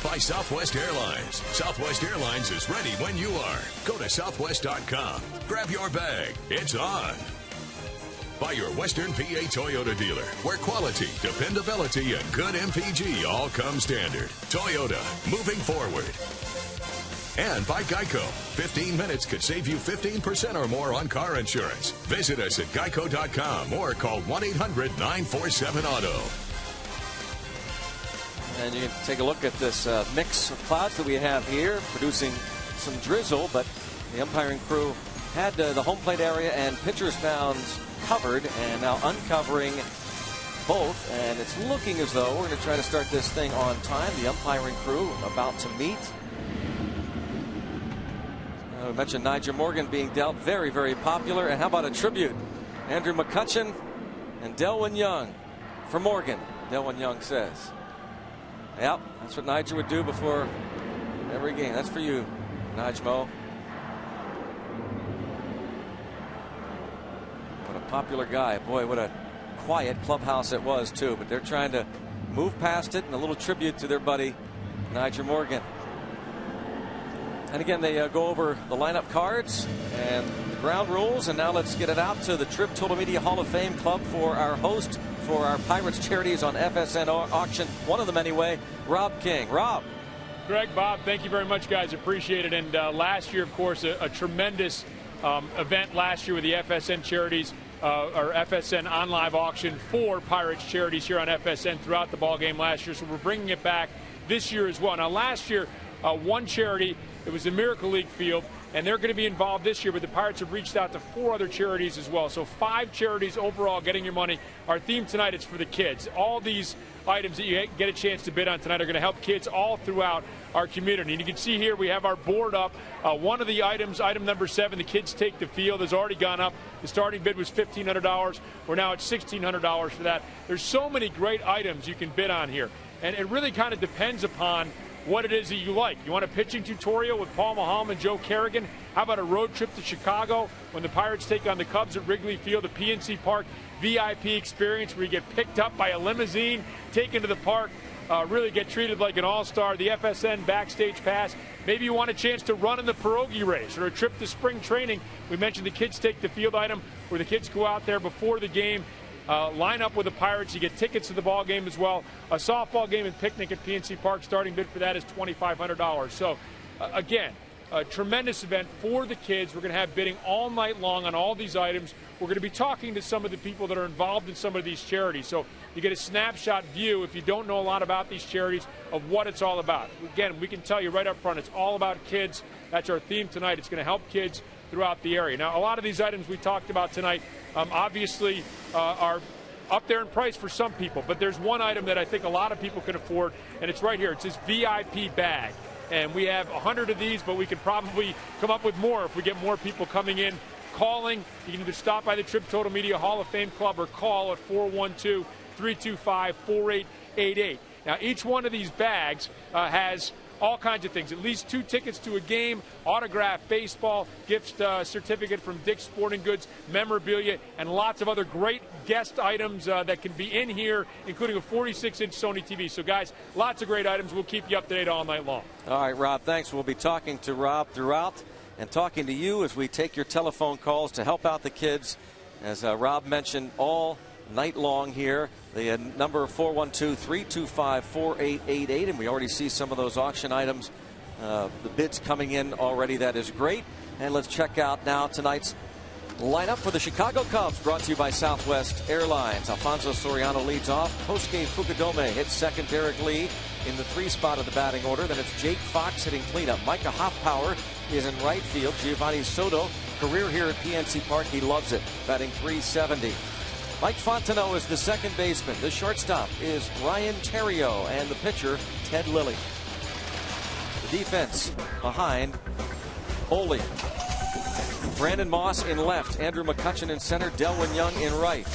by Southwest Airlines. Southwest Airlines is ready when you are. Go to southwest.com. Grab your bag. It's on. By your Western PA Toyota dealer, where quality, dependability, and good MPG all come standard. Toyota, moving forward. And by Geico. 15 minutes could save you 15% or more on car insurance. Visit us at geico.com or call 1-800-947-AUTO. And you can take a look at this mix of clouds that we have here, producing some drizzle, but the umpiring crew had the home plate area and pitcher's mounds covered, and now uncovering both, and it's looking as though we're going to try to start this thing on time. The umpiring crew about to meet. We mentioned Nigel Morgan being dealt, very, very popular. And how about a tribute? Andrew McCutchen and Delwyn Young for Morgan. Delwyn Young says, yep, that's what Nigel would do before every game. That's for you, Nigel. What a popular guy. Boy, what a quiet clubhouse it was, too. But they're trying to move past it, and a little tribute to their buddy, Nigel Morgan. And again, they go over the lineup cards and the ground rules. And now let's get it out to the Trib Total Media Hall of Fame Club for our host for our Pirates charities on FSN auction. One of them anyway, Rob King. Rob. Greg, Bob, thank you very much, guys. Appreciate it. And last year, of course, a tremendous event last year with the FSN charities, or FSN on live auction for Pirates charities here on FSN throughout the ball game last year. So we're bringing it back this year as well. Now, last year, one charity, it was the Miracle League field, and they're going to be involved this year, but the Pirates have reached out to 4 other charities as well. So 5 charities overall getting your money. Our theme tonight is for the kids. All these items that you get a chance to bid on tonight are going to help kids all throughout our community. And you can see here we have our board up. One of the items, item number 7, the kids take the field, has already gone up. The starting bid was $1,500. We're now at $1,600 for that. There's so many great items you can bid on here. And it really kind of depends upon what it is that you like. You want a pitching tutorial with Paul Maholm and Joe Kerrigan? How about a road trip to Chicago when the Pirates take on the Cubs at Wrigley Field, the PNC Park VIP experience where you get picked up by a limousine, taken to the park, really get treated like an all-star, the FSN backstage pass. Maybe you want a chance to run in the pierogi race or a trip to spring training. We mentioned the kids take the field item where the kids go out there before the game, line up with the Pirates. You get tickets to the ball game as well. A softball game and picnic at PNC Park. Starting bid for that is $2,500. So, again, a tremendous event for the kids. We're going to have bidding all night long on all these items. We're going to be talking to some of the people that are involved in some of these charities. So you get a snapshot view, if you don't know a lot about these charities, of what it's all about. Again, we can tell you right up front, it's all about kids. That's our theme tonight. It's going to help kids throughout the area. Now, a lot of these items we talked about tonight obviously are up there in price for some people, but there's one item that I think a lot of people can afford, and it's right here. It's this VIP bag, and we have 100 of these, but we could probably come up with more if we get more people coming in, calling. You can either stop by the Trib Total Media Hall of Fame Club or call at 412-325-4888. Now, each one of these bags has all kinds of things. At least 2 tickets to a game, autographed baseball, gift certificate from Dick's Sporting Goods, memorabilia, and lots of other great guest items that can be in here, including a 46-inch Sony TV. So, guys, lots of great items. We'll keep you up to date all night long. All right, Rob, thanks. We'll be talking to Rob throughout and talking to you as we take your telephone calls to help out the kids. As Rob mentioned, all night long here. The number 412-325-4888, and we already see some of those auction items, the bids coming in already. That is great. And let's check out now tonight's lineup for the Chicago Cubs, brought to you by Southwest Airlines. Alfonso Soriano leads off. Kosuke Fukudome hits second. Derek Lee in the 3 spot of the batting order. Then it's Jake Fox hitting cleanup. Micah Hoffpower is in right field. Giovanni Soto, career here at PNC Park. He loves it, batting .370. Mike Fontenot is the second baseman. The shortstop is Ryan Theriot, and the pitcher, Ted Lilly. The defense behind Ole. Brandon Moss in left. Andrew McCutchen in center. Delwyn Young in right.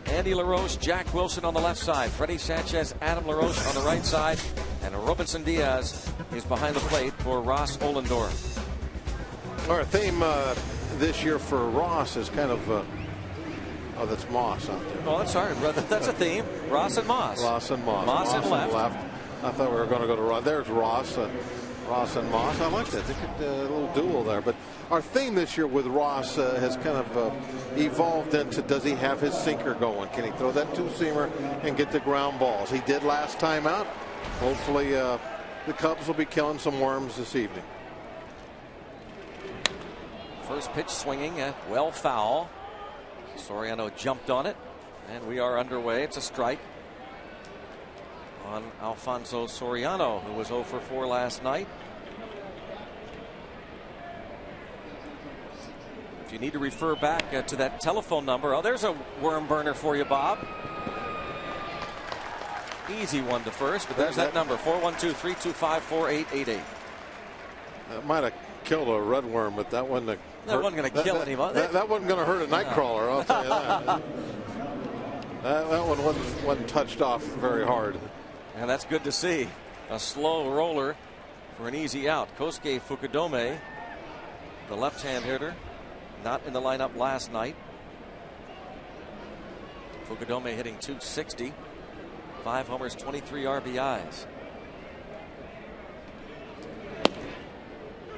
Andy LaRoche, Jack Wilson on the left side. Freddie Sanchez, Adam LaRoche on the right side. And Robinson Diaz is behind the plate for Ross Ollendorf. Our theme this year for Ross is kind of... oh, that's Moss out there. Oh, that's sorry. That's a theme. Ross and Moss. Ross and Moss. Moss and left. I thought we were going to go to Ross. There's Ross. Ross and Moss. I like that. They could a little duel there. But our theme this year with Ross has kind of evolved into, does he have his sinker going? Can he throw that two-seamer and get the ground balls? He did last time out. Hopefully the Cubs will be killing some worms this evening. First pitch swinging, well foul. Soriano jumped on it, and we are underway. It's a strike on Alfonso Soriano, who was 0 for 4 last night. If you need to refer back to that telephone number, oh, there's a worm burner for you, Bob. Easy one to first, but there's that number, 412-325-4888. That might have killed a red worm, but that wasn't going to kill anyone. That wasn't going to hurt a nightcrawler, I'll tell you that. That one wasn't touched off very hard. And that's good to see. A slow roller for an easy out. Kosuke Fukudome, the left-hand hitter, not in the lineup last night. Fukudome hitting .260, 5 homers, 23 RBIs.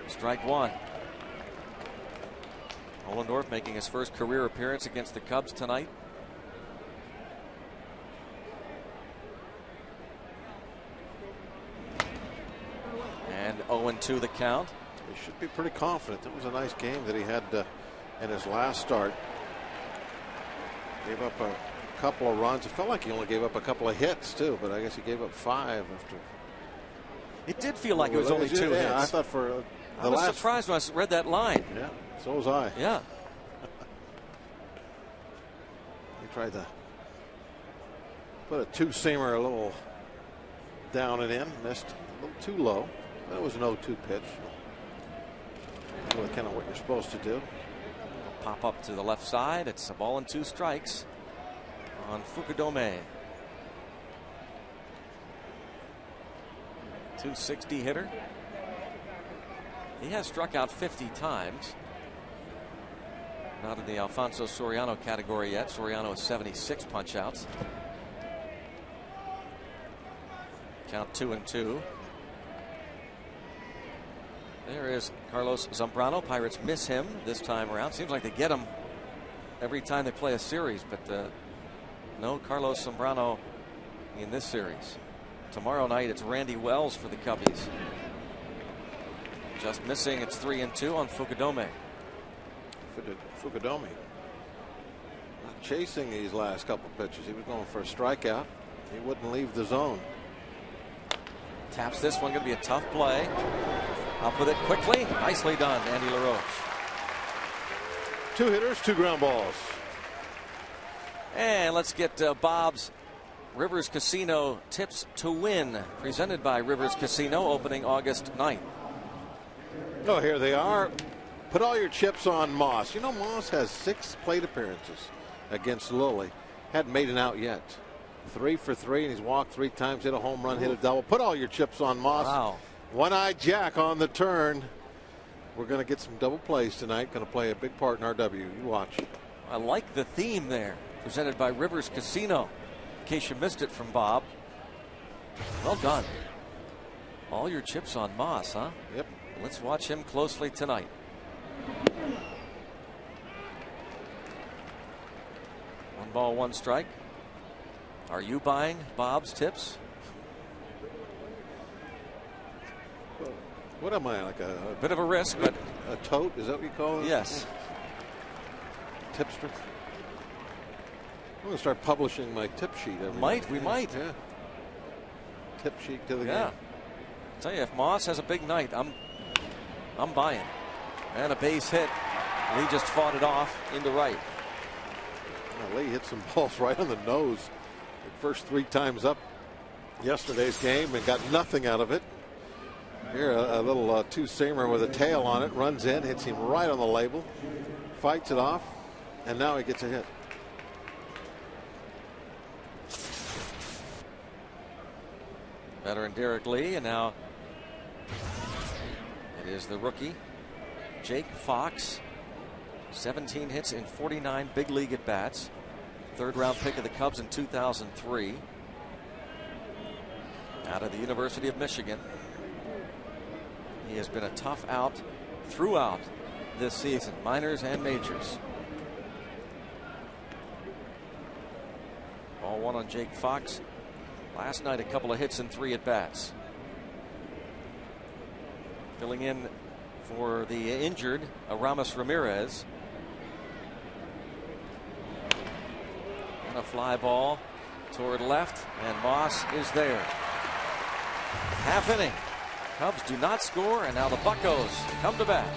Strike one. Ohlendorf making his first career appearance against the Cubs tonight. And 0-2 the count. He should be pretty confident. That was a nice game that he had in his last start. Gave up a couple of runs. It felt like he only gave up a couple of hits too, but I guess he gave up 5 after. It did feel like it was only 2 hits. I thought for I was surprised when I read that line. Yeah, so was I. Yeah. He tried to put a two-seamer a little down and in, missed a little too low. That was an 0-2 pitch. Really kind of what you're supposed to do. Pop up to the left side. It's a ball and 2 strikes on Fukudome. .260 hitter. He has struck out 50 times. Not in the Alfonso Soriano category yet. Soriano has 76 punch outs. Count 2-2. There is Carlos Zambrano. Pirates miss him this time around. Seems like they get him every time they play a series, but no Carlos Zambrano in this series. Tomorrow night it's Randy Wells for the Cubbies. Just missing. It's 3-2 on Fukudome. Fukudome not chasing these last couple pitches. He was going for a strikeout. He wouldn't leave the zone. Taps this one. Going to be a tough play. Up with it quickly. Nicely done, Andy LaRoche. 2 hitters, 2 ground balls. And let's get Bob's Rivers Casino tips to win, presented by Rivers Casino, opening August 9th. Oh, here they are. Put all your chips on Moss. You know, Moss has 6 plate appearances against Lilly. Hadn't made an out yet. 3 for 3, and he's walked 3 times, hit a home run, hit a double. Put all your chips on Moss. Wow. One-eyed Jack on the turn. We're going to get some double plays tonight. Going to play a big part in our W. You watch. I like the theme there, presented by Rivers Casino. In case you missed it from Bob. Well done. All your chips on Moss, huh? Yep. Let's watch him closely tonight. One ball, 1 strike. Are you buying Bob's tips? What am I, like a bit of a risk, but a tote? Is that what you call it? Yes. Tipster. I'm going to start publishing my tip sheet every Might. We might. Yeah. Tip sheet to the game. I'll tell you, if Moss has a big night, I'm buying. And a base hit. Lee just fought it off into right. Lee hit some balls right on the nose the first 3 times up yesterday's game and got nothing out of it. Here a little two-seamer with a tail on it, runs in, hits him right on the label, fights it off, and now he gets a hit. Veteran Derek Lee, and now it is the rookie Jake Fox. 17 hits in 49 big league at bats. 3rd round pick of the Cubs in 2003. out of the University of Michigan. He has been a tough out throughout this season, minors and majors. Ball one on Jake Fox. Last night, a couple of hits and 3 at-bats. Filling in for the injured Aramis Ramirez. And a fly ball toward left, and Moss is there. Half inning. Cubs do not score, and now the Buccos come to bat.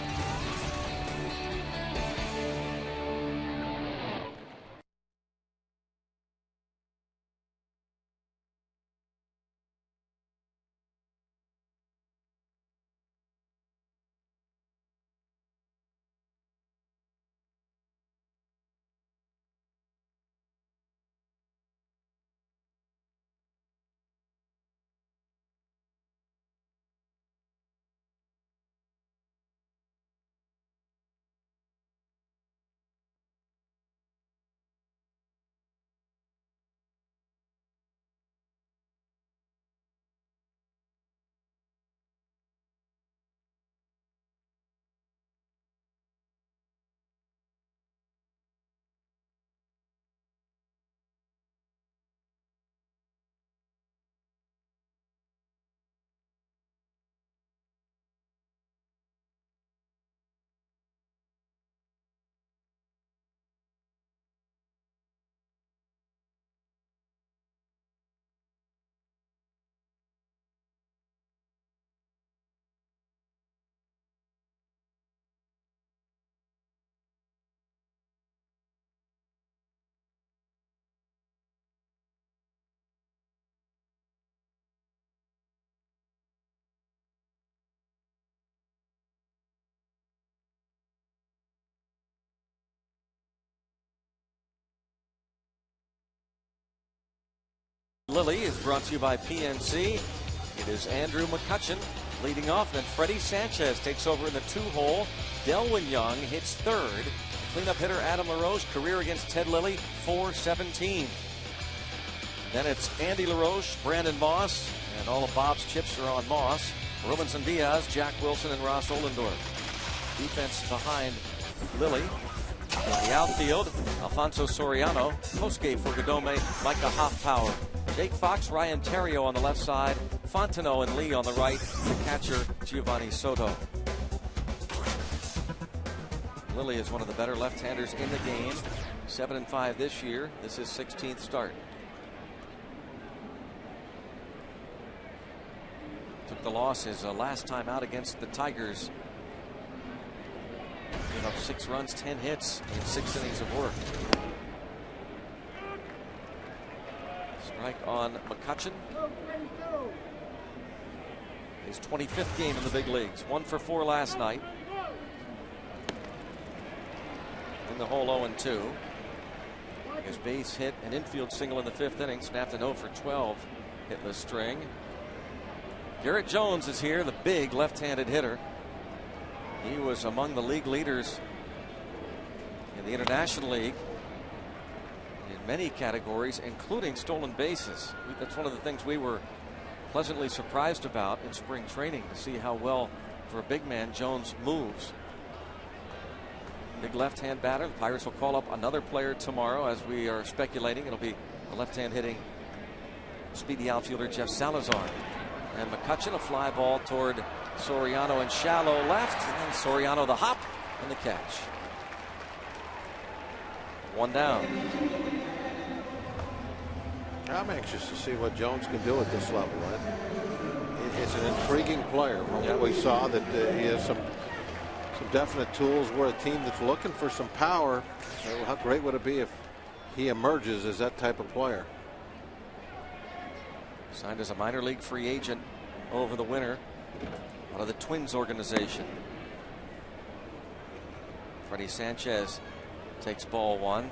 Lily is brought to you by PNC. It is Andrew McCutchen leading off, and then Freddie Sanchez takes over in the 2-hole. Delwyn Young hits third. Cleanup hitter Adam LaRoche, career against Ted Lilly, .417. Then it's Andy LaRoche, Brandon Moss, and all of Bob's chips are on Moss. Robinson Diaz, Jack Wilson, and Ross Ollendorf. Defense behind Lilly. In the outfield, Alfonso Soriano, Kosuke Furgadome, Micah Hoffpower. Jake Fox, Ryan Terrio on the left side, Fontenot and Lee on the right, the catcher Giovanni Soto. Lilly is one of the better left-handers in the game. 7-5 this year. This is 16th start. Took the loss his last time out against the Tigers. Gave up 6 runs, 10 hits in 6 innings of work. Strike on McCutchen. His 25th game in the big leagues. 1 for 4 last night. In the hole 0-2. His base hit, an infield single in the 5th inning. Snapped an 0 for 12 hitless string. Garrett Jones is here, the big left-handed hitter. He was among the league leaders in the International League in many categories, including stolen bases. That's one of the things we were pleasantly surprised about in spring training, to see how well, for a big man, Jones moves. Big left-hand batter. The Pirates will call up another player tomorrow, as we are speculating. It'll be the left-hand hitting speedy outfielder Jeff Salazar. And McCutchen, a fly ball toward Soriano and shallow left, and Soriano the hop and the catch. 1 down. I'm anxious to see what Jones can do at this level. It's an intriguing player from what we saw, that he has some definite tools. We're a team that's looking for some power. How great would it be if he emerges as that type of player? Signed as a minor league free agent over the winter out of the Twins organization. Freddie Sanchez takes ball 1.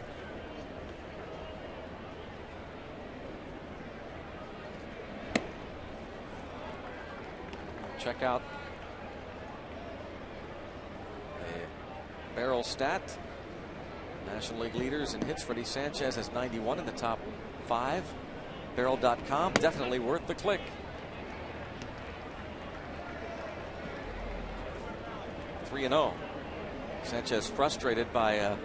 Check out a barrel stat. National League leaders in hits. Freddie Sanchez has 91 in the top 5. Barrel.com, definitely worth the click. 3-0. Sanchez frustrated by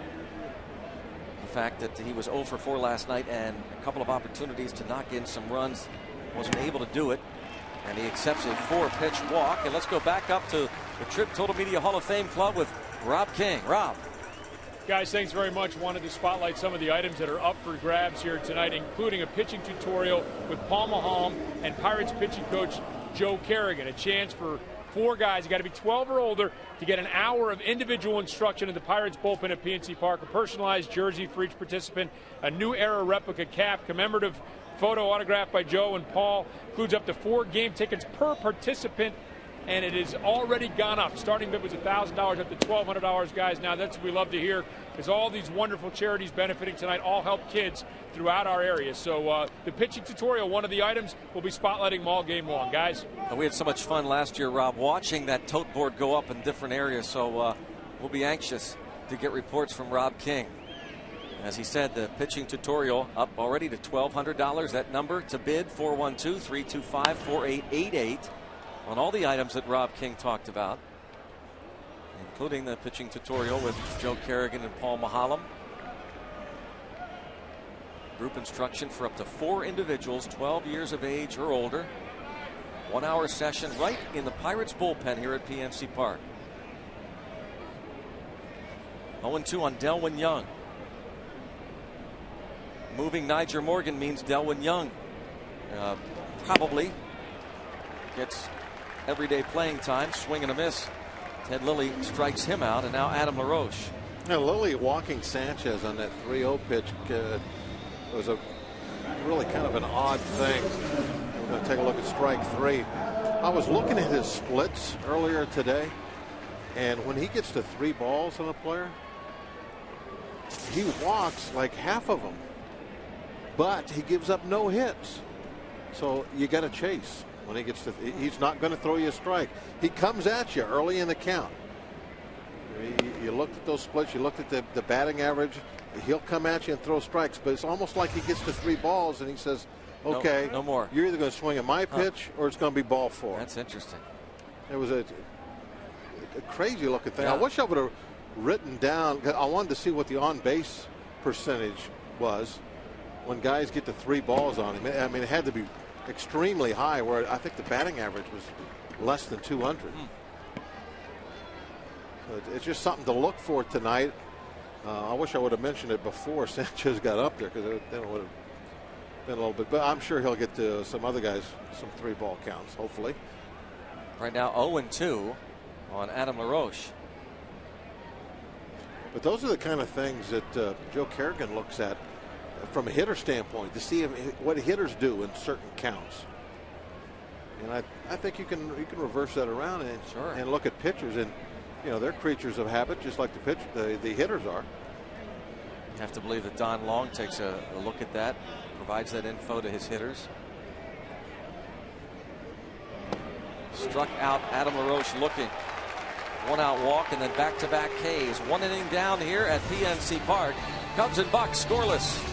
the fact that he was 0 for 4 last night and a couple of opportunities to knock in some runs. Wasn't able to do it. And he accepts a 4-pitch walk. And let's go back up to the Trib Total Media Hall of Fame Club with Rob King. Rob. Guys, thanks very much. Wanted to spotlight some of the items that are up for grabs here tonight, including a pitching tutorial with Paul Maholm and Pirates pitching coach Joe Kerrigan. A chance for 4 guys, you got to be 12 or older, to get an hour of individual instruction in the Pirates bullpen at PNC Park, a personalized jersey for each participant, a new era replica cap, commemorative photo autographed by Joe and Paul, includes up to 4 game tickets per participant, and it has already gone up. Starting bid was $1,000 up to $1,200, guys. Now that's what we love to hear, because all these wonderful charities benefiting tonight all help kids throughout our area. So the pitching tutorial, one of the items, we'll be spotlighting them all game long, guys. We had so much fun last year, Rob, watching that tote board go up in different areas. So we'll be anxious to get reports from Rob King. As he said, the pitching tutorial up already to $1,200. That number to bid, 412-325-4888. On all the items that Rob King talked about, including the pitching tutorial with Joe Kerrigan and Paul Maholm. Group instruction for up to 4 individuals, 12 years of age or older. 1-hour session right in the Pirates bullpen here at PNC Park. 0-2 on Delwyn Young. Moving Niger Morgan means Delwyn Young probably gets everyday playing time. Swing and a miss. Ted Lilly strikes him out, and now Adam LaRoche. Now Lilly walking Sanchez on that 3-0 pitch was a really kind of an odd thing. We're going to take a look at strike 3. I was looking at his splits earlier today, and when he gets to 3 balls on a player, he walks like half of them, but he gives up no hits. So you got to chase. When he gets to, he's not going to throw you a strike. He comes at you early in the count. You looked at those splits, you looked at the batting average. He'll come at you and throw strikes, but it's almost like he gets to 3 balls and he says, okay, no more. You're either going to swing at my pitch or it's going to be ball 4. That's interesting. It was a crazy looking thing. Yeah. I wish I would have written down, I wanted to see what the on base percentage was when guys get to 3 balls on him. I mean, it had to be extremely high, where I think the batting average was less than 200. So it's just something to look for tonight. I wish I would have mentioned it before Sanchez got up there, because then it would have been a little bit. But I'm sure he'll get to some other guys some 3-ball counts, hopefully. Right now 0-2 on Adam LaRoche. But those are the kind of things that Joe Kerrigan looks at from a hitter standpoint, to see what hitters do in certain counts. And I think you can reverse that around and look at pitchers, and they're creatures of habit, just like the hitters are. You have to believe that Don Long takes a look at that, provides that info to his hitters. Struck out Adam LaRoche looking. 1-out walk and then back-to-back Ks. 1 inning down here at PNC Park. Cubs and Bucks scoreless.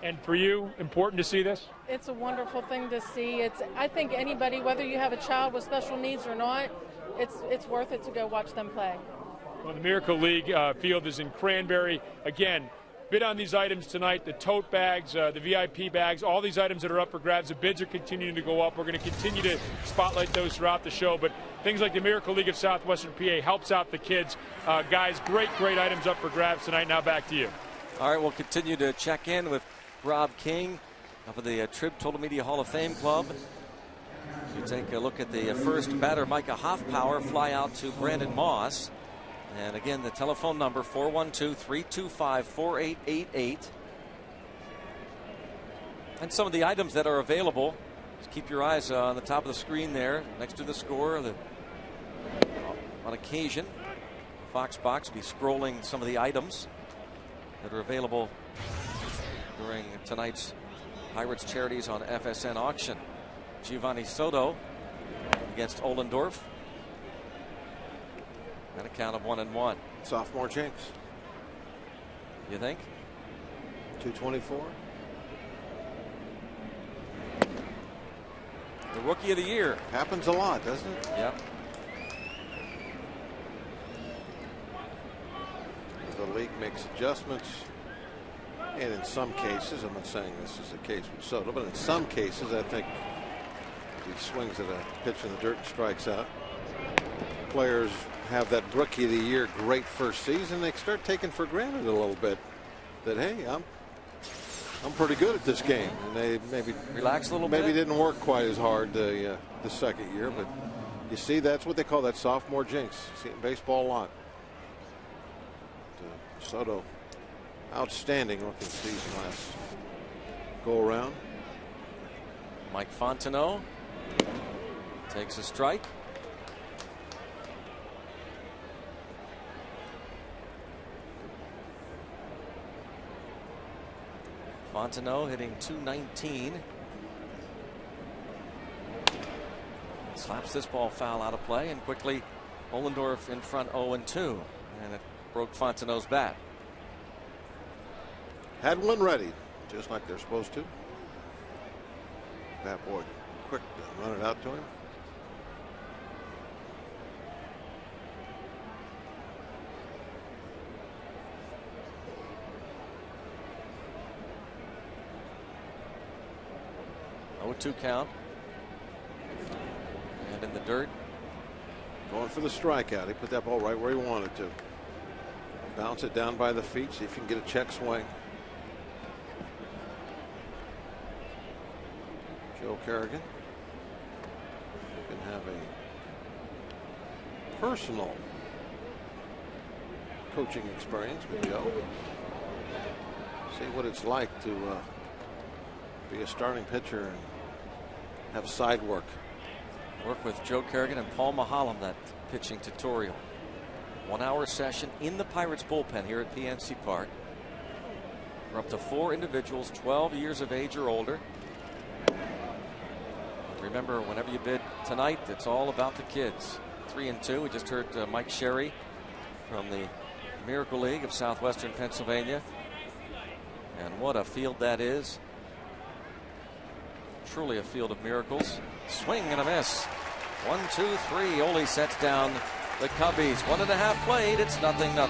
And for you, important to see this? It's a wonderful thing to see. I think anybody, whether you have a child with special needs or not, it's worth it to go watch them play. Well, the Miracle League field is in Cranberry. Again, bid on these items tonight, the tote bags, the VIP bags, all these items that are up for grabs. The bids are continuing to go up. We're going to continue to spotlight those throughout the show. But things like the Miracle League of Southwestern PA helps out the kids. Guys, great items up for grabs tonight. Now back to you. All right, we'll continue to check in with Rob King of the Trib Total Media Hall of Fame Club. You take a look at the first batter, Micah Hoffpower, fly out to Brandon Moss. And again, the telephone number, 412-325-4888. And some of the items that are available, just keep your eyes on the top of the screen there, next to the score. On occasion, Fox Box be scrolling some of the items that are available during tonight's Pirates Charities on FSN auction. Giovanni Soto against Ohlendorf. And a count of 1-1. Sophomore Jinx. You think? 224. The Rookie of the Year. Happens a lot, doesn't it? Yep. The league makes adjustments. And in some cases, I'm not saying this is the case with Soto, but in some cases, I think he swings at a pitch in the dirt and strikes out. Players have that Rookie of the Year great first season. They start taking for granted a little bit that, hey, I'm pretty good at this game, and they maybe relax a little bit. Maybe didn't work quite as hard the second year, but you see, that's what they call that sophomore jinx. You see it in baseball a lot. Soto, outstanding looking season last go around. Mike Fontenot takes a strike. Fontenot hitting .219. Slaps this ball foul out of play, and quickly Ohlendorf in front 0-2. And it broke Fontenot's bat. Had one ready, just like they're supposed to. That boy quick to run it out to him. Two count. And in the dirt. Going for the strikeout. He put that ball right where he wanted to. Bounce it down by the feet. See if you can get a check swing. Joe Kerrigan can have a personal coaching experience with Joe. See what it's like to be a starting pitcher and have side work. Work with Joe Kerrigan and Paul Mahalam, that pitching tutorial. 1 hour session in the Pirates bullpen here at PNC Park. For up to 4 individuals 12 years of age or older. Remember, whenever you bid tonight, it's all about the kids. 3-2. We just heard Mike Sherry from the Miracle League of Southwestern Pennsylvania. And what a field that is. Truly a field of miracles. Swing and a miss. 1-2-3. Ole sets down the Cubbies. 1.5 played. It's 0-0.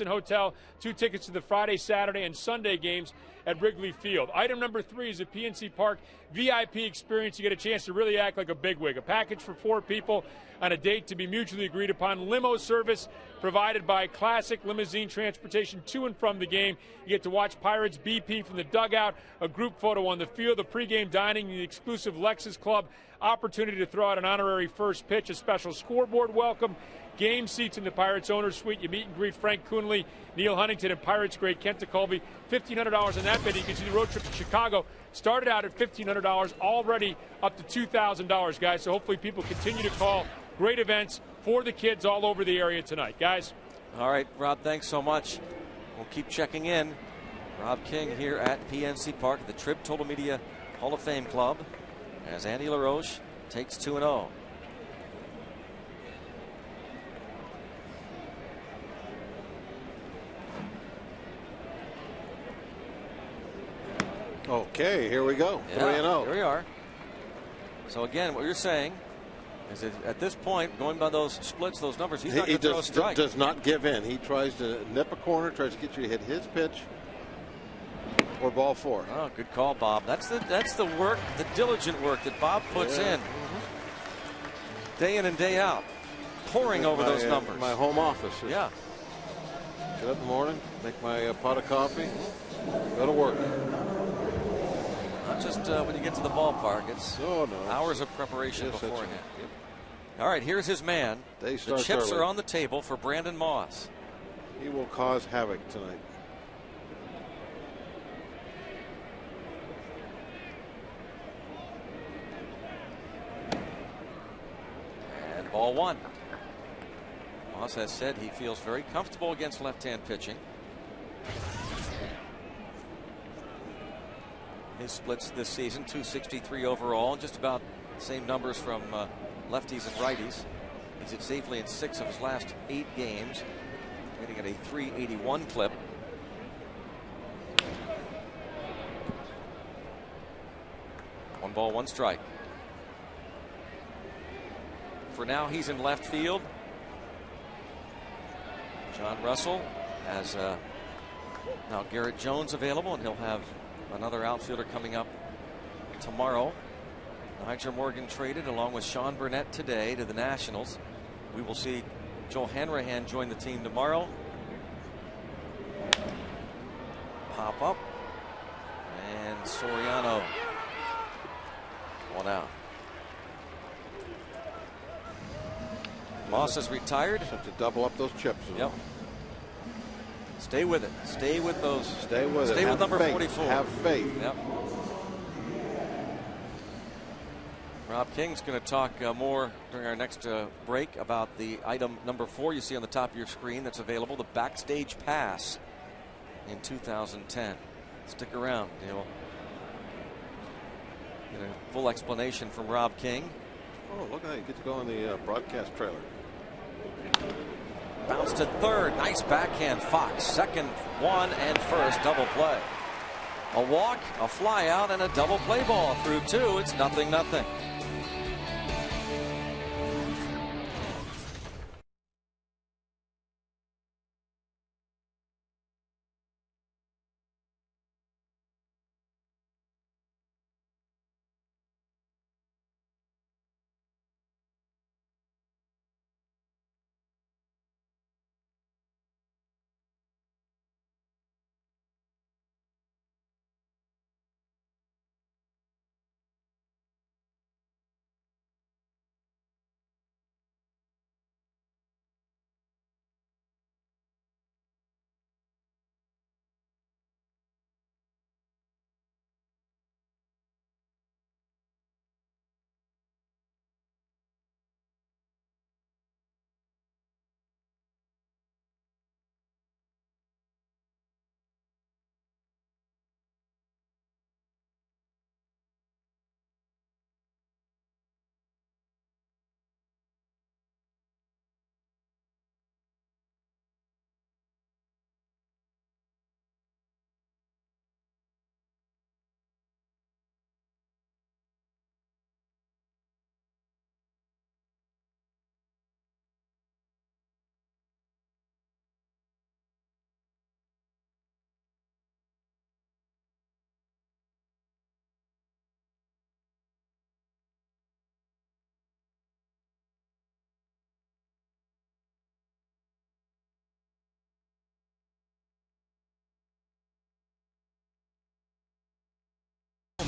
Hotel, 2 tickets to the Friday, Saturday, and Sunday games at Wrigley Field. Item number 3 is a PNC Park VIP experience. You get a chance to really act like a bigwig. A package for 4 people on a date to be mutually agreed upon. Limo service provided by Classic Limousine Transportation to and from the game. You get to watch Pirates BP from the dugout, a group photo on the field, the pregame dining, the exclusive Lexus Club, opportunity to throw out an honorary first pitch, a special scoreboard welcome, game seats in the Pirates owner's suite. You meet and greet Frank Coonley, Neil Huntington, and Pirates great Kent DeColby. $1,500 on that bid. You can see the road trip to Chicago started out at $1,500, already up to $2,000, guys. So hopefully people continue to call. Great events for the kids all over the area tonight, guys. All right, Rob, thanks so much. We'll keep checking in. Rob King here at PNC Park at the Trib Total Media Hall of Fame Club as Andy LaRoche takes 2-0. Okay, here we go. 3-0. Here we are. So again, what you're saying is that at this point, going by those splits, those numbers, he's not going to throw a strike. Does not give in. He tries to nip a corner, tries to get you to hit his pitch or ball 4. Oh, good call, Bob. That's the work, the diligent work that Bob puts in day in and day out, poring over those numbers. My home office. Yeah. Get up in the morning, make my pot of coffee, go to work. Not just when you get to the ballpark. It's hours of preparation beforehand. Yep. All right, here's his man. The chips are on the table for Brandon Moss. He will cause havoc tonight. And ball 1. Moss has said he feels very comfortable against left-hand pitching. His splits this season, 263 overall, just about the same numbers from lefties and righties. He's hit safely in 6 of his last 8 games, hitting at a 381 clip. One ball, one strike. For now, he's in left field. John Russell has now Garrett Jones available, and he'll have another outfielder coming up tomorrow. Niger Morgan traded along with Sean Burnett today to the Nationals. We will see Joel Hanrahan join the team tomorrow. Pop up. And Soriano. 1 out. Moss is retired. Just have to double up those chips. Yep. Stay with it. Stay with those. Stay with it. Stay with number faith. 44. Have faith. Yep. Rob King's going to talk more during our next break about the item number 4 you see on the top of your screen that's available, the backstage pass in 2010. Stick around. You'll get a full explanation from Rob King. Oh, look at that. You get to go in the broadcast trailer. Bounce to third. Nice backhand. Fox. Second, 1 and first. Double play. A walk, a fly out, and a double play ball through 2. It's 0-0.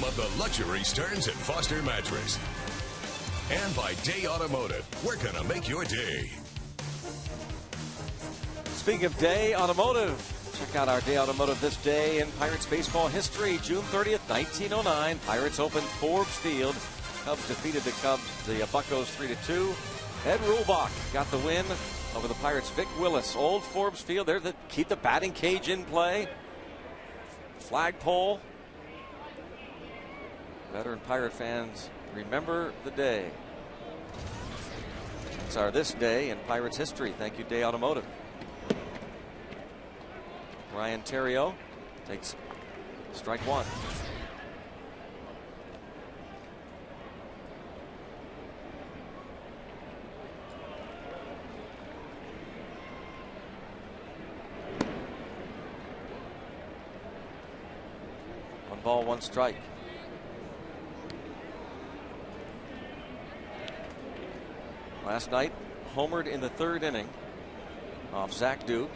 of the luxury Stearns and Foster mattress. And by Day Automotive, we're going to make your day. Speaking of Day Automotive, check out our Day Automotive this day in Pirates baseball history. June 30th, 1909, Pirates opened Forbes Field. Cubs defeated the Buccos 3-2. Ed Rulbach got the win over the Pirates' Vic Willis. Old Forbes Field there that keep the batting cage in play. Flagpole. Veteran Pirate fans remember the day. It's our this day in Pirates history. Thank you, Day Automotive. Ryan Theriot takes strike one. One ball, one strike. Last night, homered in the third inning off Zach Duke,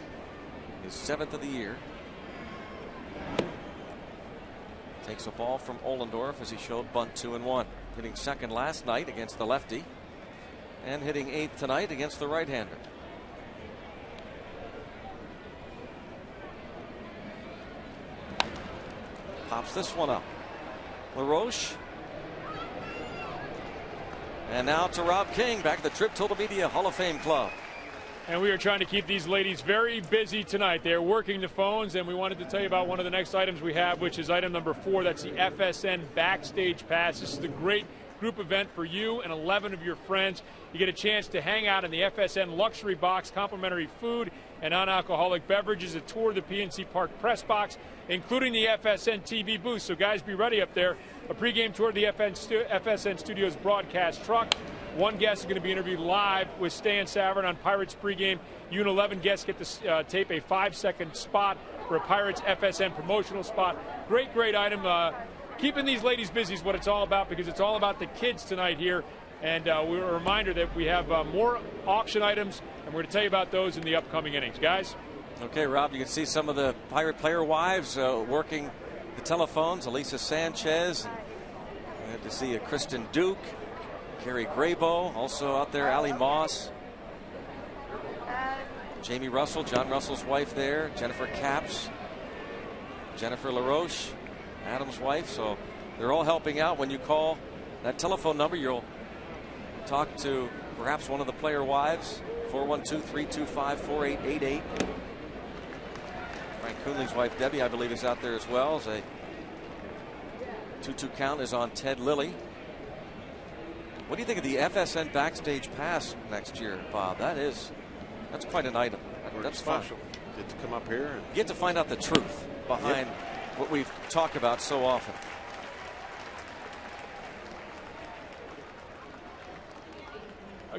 his 7th of the year. Takes a ball from Ohlendorf as he showed bunt 2-1. Hitting second last night against the lefty and hitting 8th tonight against the right-hander. Pops this one up. LaRoche. And now to Rob King, back at the Trip Total Media Hall of Fame Club. And we are trying to keep these ladies very busy tonight. They're working the phones, and we wanted to tell you about one of the next items we have, which is item number 4. That's the FSN Backstage Pass. This is a great group event for you and 11 of your friends. You get a chance to hang out in the FSN Luxury Box, complimentary food and non-alcoholic beverages, a tour of the PNC Park Press Box, including the FSN TV booth. So guys, be ready up there. A pregame tour of the FSN Studios broadcast truck. One guest is going to be interviewed live with Stan Savran on Pirates pregame. You and 11 guests get to tape a 5-second spot for a Pirates FSN promotional spot. Great, great item. Keeping these ladies busy is what it's all about, because it's all about the kids tonight here. And we're a reminder that we have more auction items, and we're going to tell you about those in the upcoming innings. Guys? Okay, Rob, you can see some of the Pirate player wives working the telephones. Elisa Sanchez. We had to see Kristen Duke. Carrie Graybo, also out there, Allie Moss. Jamie Russell, John Russell's wife there. Jennifer Capps. Jennifer LaRoche, Adam's wife. So they're all helping out. When you call that telephone number, you'll talk to perhaps one of the player wives. 412-325-4888. Frank Coonley's wife, Debbie, I believe, is out there as well. As a 2-2 count is on Ted Lilly. What do you think of the FSN Backstage Pass next year, Bob? That's quite an item. That's special. Get to come up here and get to find out the truth behind what we've talked about so often.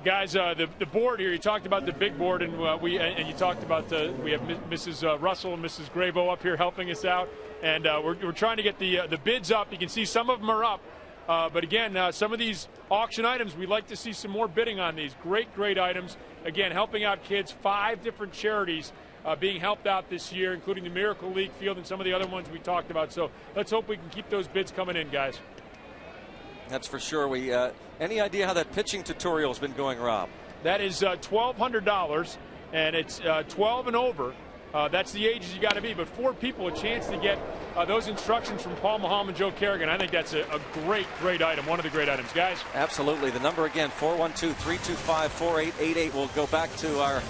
Guys, the board here, you talked about the big board, and you talked about we have Mrs. Russell and Mrs. Graybo up here helping us out, and we're trying to get the bids up. You can see some of them are up. But again, some of these auction items, we'd like to see some more bidding on these. Great, great items. Again, helping out kids. 5 different charities being helped out this year, including the Miracle League Field and some of the other ones we talked about. So let's hope we can keep those bids coming in, guys. That's for sure. Any idea how that pitching tutorial has been going, Rob? That is $1,200, and it's 12 and over. That's the ages you got to be. But 4 people, a chance to get those instructions from Paul Maham and Joe Kerrigan. I think that's a great, great item. One of the great items, guys. Absolutely. The number again, 412-325-4888. We'll go back to our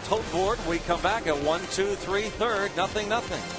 tote board. We come back at 1-2-3 third. 0-0.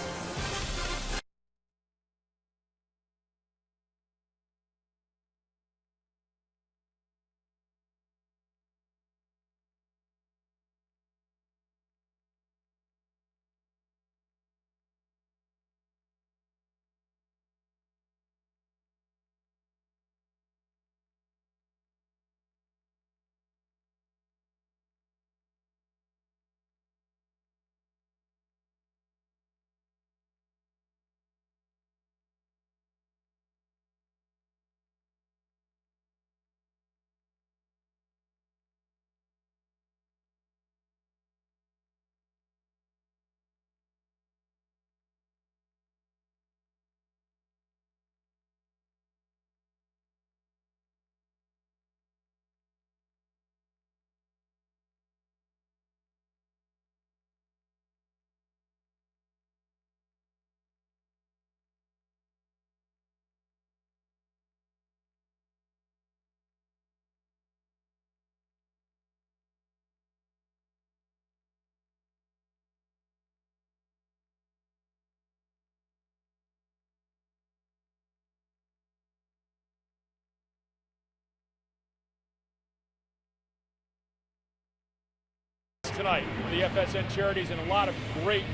tonight for the FSN charities, and a lot of great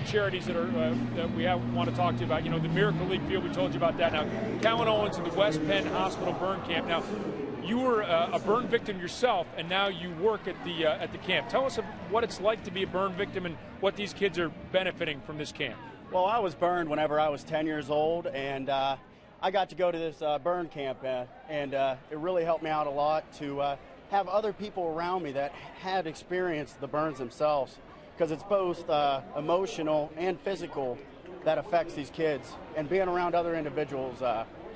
charities that we want to talk to you about. You know, the Miracle League Field, we told you about that. Now, Callan Owens and the West Penn Hospital Burn Camp. Now, you were a burn victim yourself, and now you work at the camp. Tell us what it's like to be a burn victim and what these kids are benefiting from this camp. Well, I was burned whenever I was 10 years old, and I got to go to this burn camp, and it really helped me out a lot to have other people around me that had experienced the burns themselves, because it's both emotional and physical that affects these kids, and being around other individuals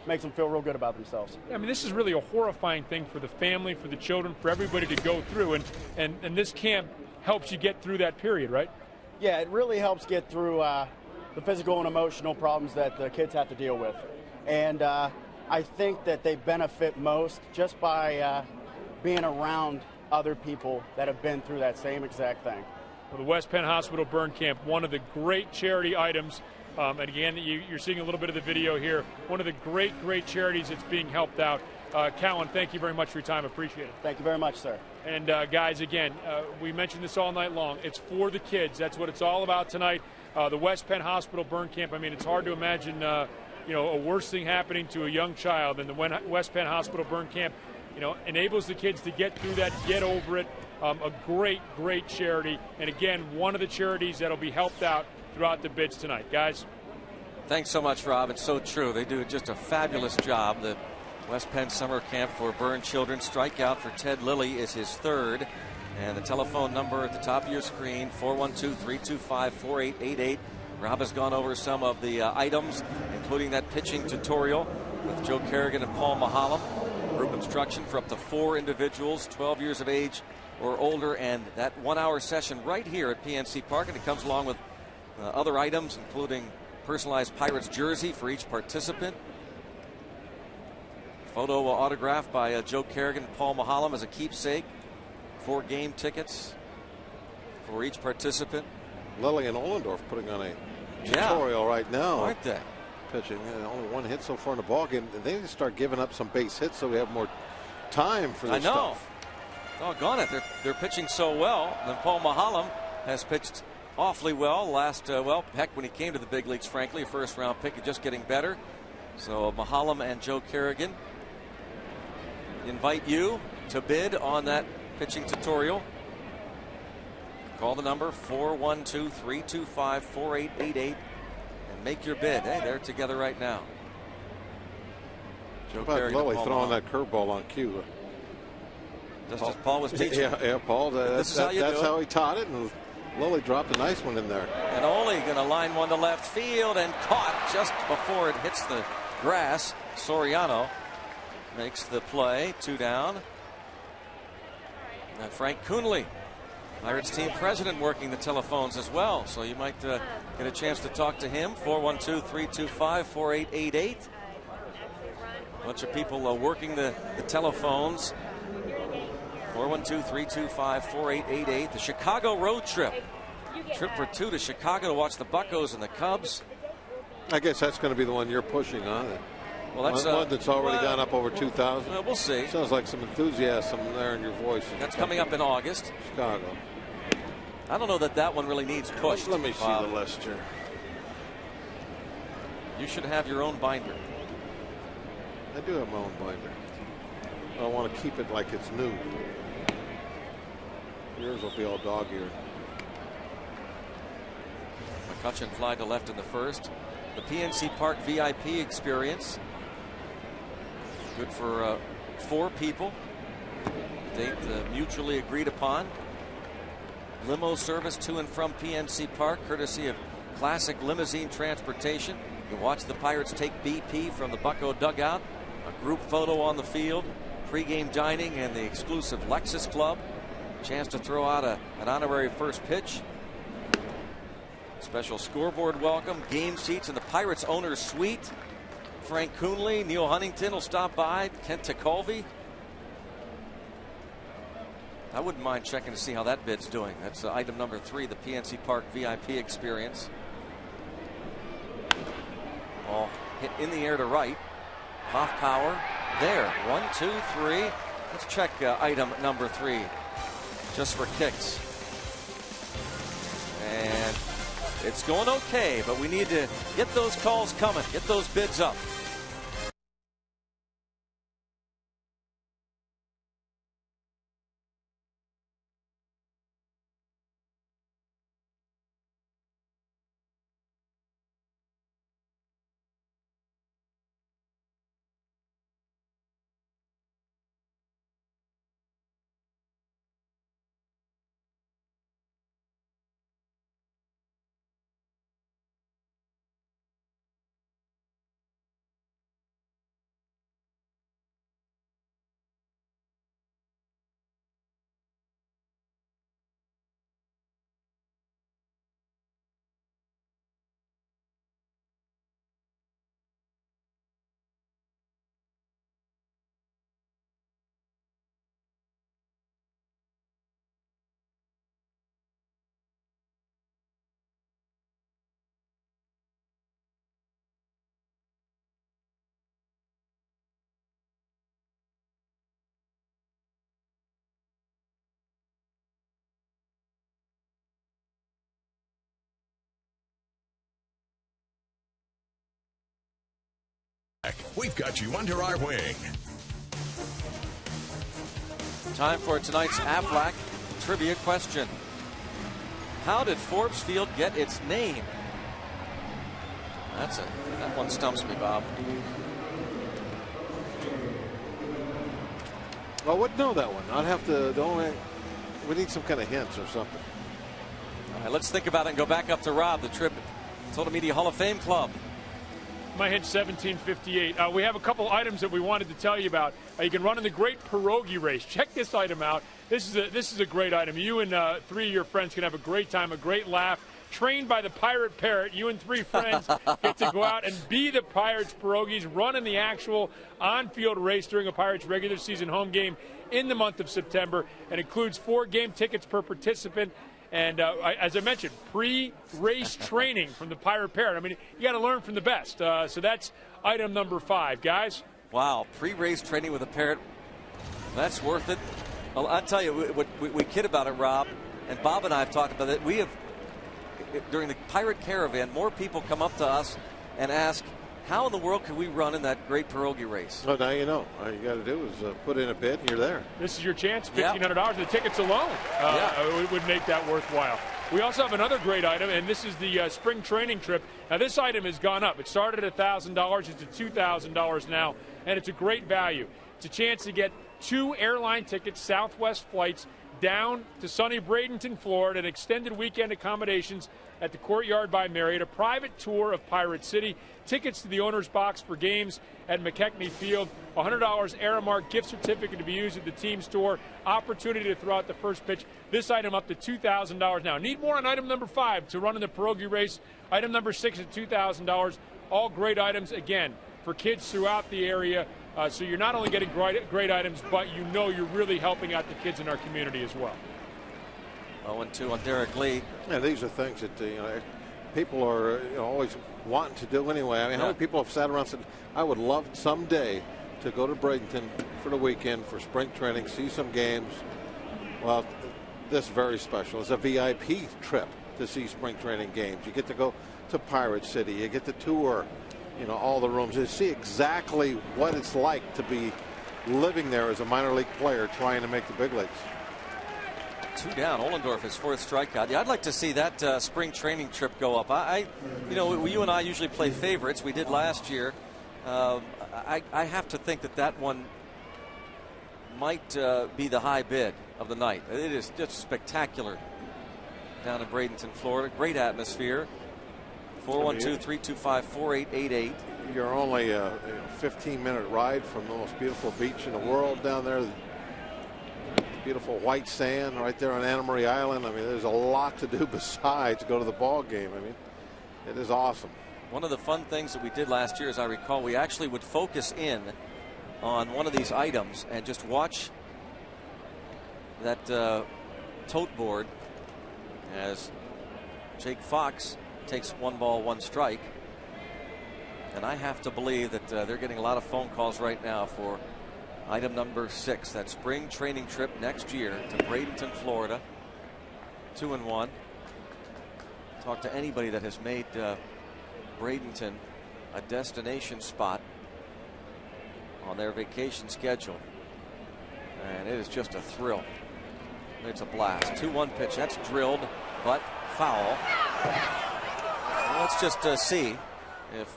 makes them feel real good about themselves. I mean, this is really a horrifying thing for the family, for the children, for everybody to go through, and this camp helps you get through that period, right? Yeah, it really helps get through the physical and emotional problems that the kids have to deal with. And I think that they benefit most just by being around other people that have been through that same exact thing. Well, the West Penn Hospital Burn Camp, one of the great charity items. And again, you're seeing a little bit of the video here. One of the great charities that's being helped out. Callan, thank you very much for your time. Appreciate it. Thank you very much, sir. And guys, again, we mentioned this all night long. It's for the kids. That's what it's all about tonight. The West Penn Hospital Burn Camp. I mean, it's hard to imagine, a worse thing happening to a young child than the West Penn Hospital Burn Camp. Enables the kids to get through that, get over it. A great charity. And again, one of the charities that'll be helped out throughout the bids tonight. Guys. Thanks so much, Rob. It's so true. They do just a fabulous job. The West Penn Summer Camp for Burn Children. Strikeout for Ted Lilly is his third. And the telephone number at the top of your screen, 412-325-4888. Rob has gone over some of the items, including that pitching tutorial with Joe Kerrigan and Paul Mahalam. Group instruction for up to 4 individuals, 12 years of age or older, and that 1-hour session right here at PNC Park. And it comes along with other items, including personalized Pirates jersey for each participant. Photo autographed by Joe Kerrigan and Paul Mahalam as a keepsake. 4 game tickets for each participant. Lilly and Ollendorf putting on a tutorial right now. Aren't they? Pitching. Only 1 hit so far in the ball game. They need to start giving up some base hits so we have more time for this stuff. Doggone it. They're pitching so well. And Paul Mahalam has pitched awfully well last, heck, when he came to the big leagues, frankly, a first-round pick, just getting better. So Mahalam and Joe Kerrigan invite you to bid on that pitching tutorial. Call the number 412-325-4888 and make your bid. Hey, they're together right now. Joe Kerrigan, Lilly throwing that curveball on cue. Just as Paul was teaching. Yeah, Paul. That's how he taught it, and Lilly dropped a nice one in there. And Ole going to line one to left field and caught just before it hits the grass. Soriano makes the play. 2 down. And Frank Coonley, Pirates team president, working the telephones as well. So you might get a chance to talk to him. 412-325-4888. A bunch of people working the telephones. 412-325-4888. The Chicago road trip. Trip for 2 to Chicago to watch the Buccos and the Cubs. I guess that's going to be the one you're pushing on. Well, that's one that's already gone up over 2,000. We'll see. Sounds like some enthusiasm there in your voice. That's coming up in August. Chicago. I don't know that one really needs pushed. Let me see the list here. You should have your own binder. I do have my own binder. I want to keep it like it's new. Yours will be all dog-eared. McCutcheon fly to left in the first. The PNC Park VIP experience. Good for 4 people. Date mutually agreed upon. Limo service to and from PNC Park, courtesy of Classic Limousine Transportation. You watch the Pirates take BP from the Bucco dugout. A group photo on the field. Pre-game dining and the exclusive Lexus Club. Chance to throw out an honorary first pitch. Special scoreboard welcome. Game seats in the Pirates owner's suite. Frank Coonley, Neil Huntington will stop by. Kent Tekulve. I wouldn't mind checking to see how that bid's doing. That's item number 3, the PNC Park VIP experience. Ball hit in the air to right. Off power. There. 1, 2, 3. Let's check item number 3 just for kicks. It's going okay, but we need to get those calls coming, get those bids up. We've got you under our wing. Time for tonight's Aflac trivia question. How did Forbes Field get its name? That one stumps me, Bob. I wouldn't know that one. I'd have to. We need some kind of hints or something. All right, let's think about it and go back up to Rob, the Trip Total Media Hall of Fame Club. My hint 1758. We have a couple items that we wanted to tell you about. You can run in the Great Pierogi Race. Check this item out. This is a great item. You and 3 of your friends can have a great time, a great laugh. Trained by the Pirate Parrot, you and 3 friends get to go out and be the Pirates Pierogies, run in the actual on-field race during a Pirates regular season home game in the month of September. It includes 4 game tickets per participant. And as I mentioned, pre-race training from the Pirate Parrot. I mean, you got to learn from the best. So that's item number 5, guys. Wow, pre-race training with a Parrot. That's worth it. Well, I'll tell you, we kid about it, Rob, and Bob and I have talked about it. We have, during the Pirate Caravan, more people come up to us and ask, how in the world can we run in that Great Pierogi Race? Well, now you know. All you got to do is put in a bid and you're there. This is your chance, $1,500. The tickets alone would make that worthwhile. We also have another great item, and this is the spring training trip. Now, this item has gone up. It started at $1,000. It's at $2,000 now, and it's a great value. It's a chance to get 2 airline tickets, Southwest flights, down to sunny Bradenton, Florida, and extended weekend accommodations at the Courtyard by Marriott, a private tour of Pirate City, tickets to the owner's box for games at McKechnie Field, $100 Aramark gift certificate to be used at the team store, opportunity to throw out the first pitch. This item up to $2,000 now. Need more on item number 5 to run in the Pierogi Race. Item number 6 at $2,000. All great items, again, for kids throughout the area. So you're not only getting great items, but you know you're really helping out the kids in our community as well. 0-2 on Derek Lee. Yeah, these are things that people are always wanting to do anyway. I mean, how many people have sat around and said, I would love someday to go to Bradenton for the weekend for spring training, see some games. Well, this is very special. It's a VIP trip to see spring training games. You get to go to Pirate City. You get to tour, all the rooms. You see exactly what it's like to be living there as a minor league player trying to make the big leagues. 2 down. Ohlendorf, his 4th strikeout. Yeah, I'd like to see that spring training trip go up. You and I usually play favorites. We did last year. I have to think that one might be the high bid of the night. It is just spectacular down in Bradenton, Florida. Great atmosphere. 412-325-4888. You're only a 15-minute ride from the most beautiful beach in the world down there. Beautiful white sand right there on Anna Marie Island. I mean, there's a lot to do besides go to the ball game. I mean, it is awesome. One of the fun things that we did last year, as I recall, we actually would focus in on one of these items and just watch that tote board as Jake Fox takes 1 ball, 1 strike. And I have to believe that they're getting a lot of phone calls right now for item number 6, that spring training trip next year to Bradenton, Florida. 2-1. Talk to anybody that has made Bradenton a destination spot on their vacation schedule, and it is just a thrill. It's a blast. 2-1 pitch. That's drilled, but foul. Well, let's just see if.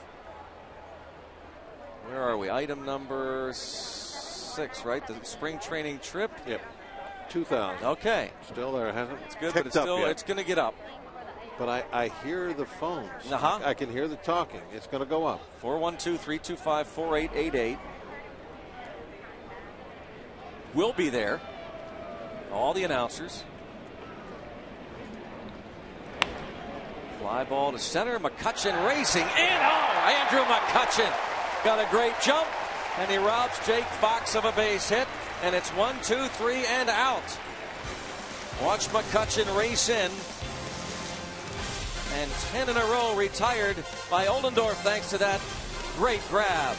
Where are we? Item number 6, right? The spring training trip. Yep. 2,000. Okay. Still there, hasn't it? It's good, but it's still it's going to get up. But I hear the phones. I can hear the talking. It's going to go up. 412-325-4888. We'll be there. All the announcers. Fly ball to center. McCutcheon racing in. Oh, Andrew McCutcheon got a great jump, and he robs Jake Fox of a base hit. And it's 1, 2, 3, and out. Watch McCutcheon race in. And 10 in a row retired by Oldendorf thanks to that great grab.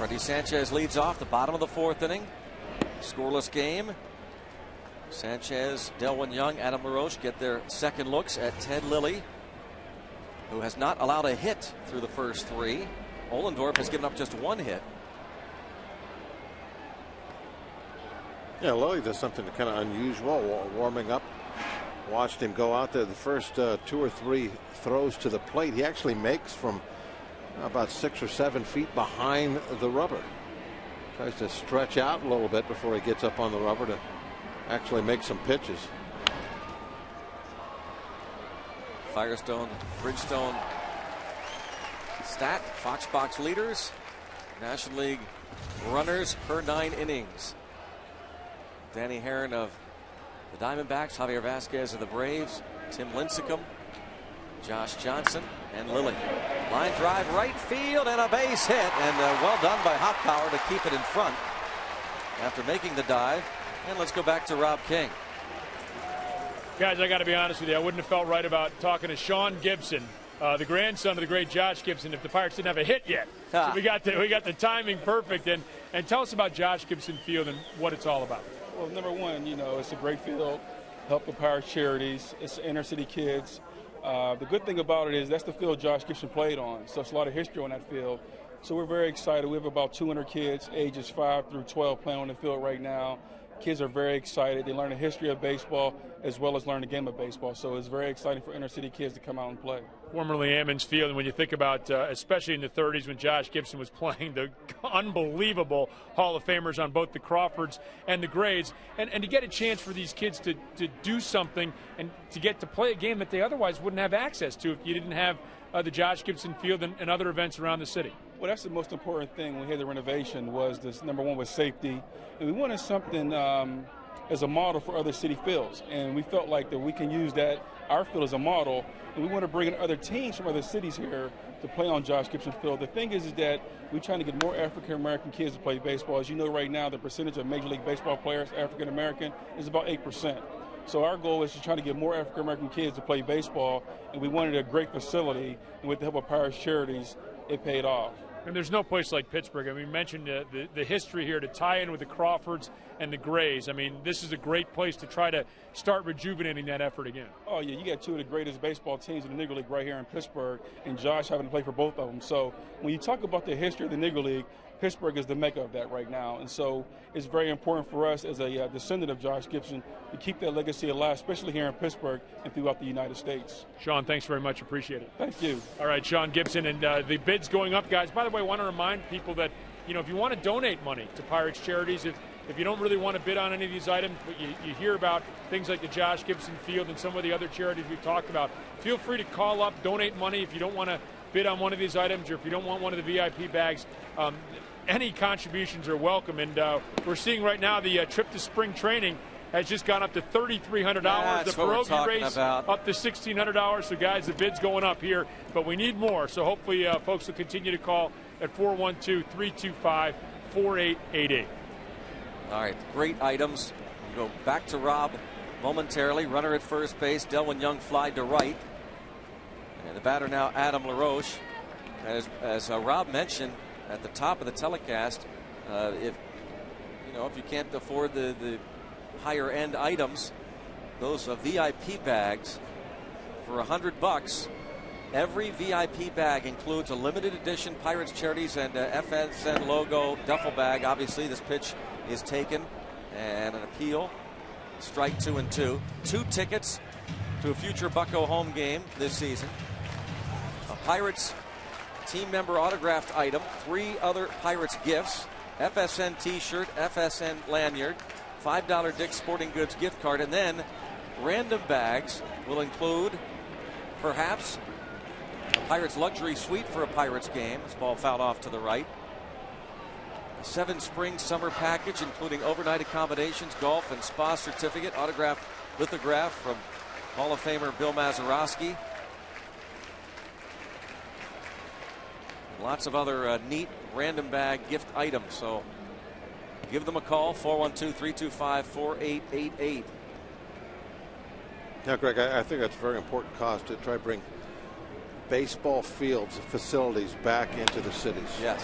Freddie Sanchez leads off the bottom of the 4th inning. Scoreless game. Sanchez, Delwyn Young, Adam LaRoche get their second looks at Ted Lilly, who has not allowed a hit through the first 3. Oldendorf has given up just 1 hit. Yeah, Lilly does something kind of unusual, warming up. Watched him go out there the first 2 or 3 throws to the plate. He actually makes from about 6 or 7 feet behind the rubber. Tries to stretch out a little bit before he gets up on the rubber to actually make some pitches. Firestone, Bridgestone stat, Foxbox leaders, National League runners per 9 innings. Danny Herron of the Diamondbacks, Javier Vasquez of the Braves, Tim Lincecum, Josh Johnson, and Lilly. Line drive right field and a base hit, and well done by Hoppower to keep it in front after making the dive. And let's go back to Rob King. Guys, I got to be honest with you. I wouldn't have felt right about talking to Sean Gibson, the grandson of the great Josh Gibson, if the Pirates didn't have a hit yet. So we got the timing perfect. And tell us about Josh Gibson Field and what it's all about. Well, number one, it's a great field. Help the Pirates charities. It's inner city kids. The good thing about it is that's the field Josh Gibson played on. So it's a lot of history on that field. So we're very excited. We have about 200 kids, ages 5 through 12, playing on the field right now. Kids are very excited. They learn the history of baseball as well as learn the game of baseball. So it's very exciting for inner city kids to come out and play. Formerly Ammons Field, and when you think about, especially in the 30s when Josh Gibson was playing, the unbelievable Hall of Famers on both the Crawfords and the Grays, and to get a chance for these kids to do something and to get to play a game that they otherwise wouldn't have access to if you didn't have the Josh Gibson Field and other events around the city. Well, that's the most important thing when we had the renovation was this, number one, was safety. And we wanted something as a model for other city fields. And we felt like that we can use that, our field as a model, and we want to bring in other teams from other cities here to play on Josh Gibson Field. The thing is that we're trying to get more African-American kids to play baseball. As you know, right now, the percentage of Major League Baseball players, African-American, is about 8%. So our goal is to try to get more African-American kids to play baseball, and we wanted a great facility, and with the help of Pirates Charities, it paid off. And there's no place like Pittsburgh. I mean, we mentioned the history here to tie in with the Crawfords and the Grays. I mean, this is a great place to try to start rejuvenating that effort again. Oh, yeah, you got two of the greatest baseball teams in the Negro League right here in Pittsburgh, and Josh having to play for both of them. So when you talk about the history of the Negro League, Pittsburgh is the mecca of that right now. And so it's very important for us as a descendant of Josh Gibson to keep that legacy alive, especially here in Pittsburgh and throughout the United States. Sean, thanks very much. Appreciate it. Thank you. All right, Sean Gibson, and the bid's going up, guys. By the way, I want to remind people that, you know, if you want to donate money to Pirates Charities, if you don't really want to bid on any of these items, but you hear about things like the Josh Gibson Field and some of the other charities we've talked about, feel free to call up, donate money if you don't want to bid on one of these items or if you don't want one of the VIP bags. Any contributions are welcome, and we're seeing right now the trip to spring training has just gone up to $3,300. The pierogi race up to $1,600. So, guys, the bid's going up here, but we need more. So hopefully folks will continue to call at 412-325-4888. All right, great items. We'll go back to Rob momentarily. Runner at first base. Delwyn Young fly to right. And the batter now, Adam LaRoche. As Rob mentioned at the top of the telecast, if you can't afford the higher end items, those VIP bags for $100. Every VIP bag includes a limited edition Pirates Charities and FSN logo duffel bag. Obviously, this pitch is taken, and an appeal. Strike 2-2. 2 tickets to a future Bucco home game this season. A Pirates team member autographed item, 3 other Pirates gifts, FSN t-shirt, FSN lanyard, $5 Dick's Sporting Goods gift card, and then random bags will include perhaps a Pirates luxury suite for a Pirates game. This ball fouled off to the right. A 7 spring summer package including overnight accommodations, golf and spa certificate, autographed lithograph from Hall of Famer Bill Mazeroski. Lots of other neat random bag gift items. So give them a call, 412-325-4888. Now, Greg, I think that's a very important cause to try to bring baseball fields, facilities back into the cities. Yes.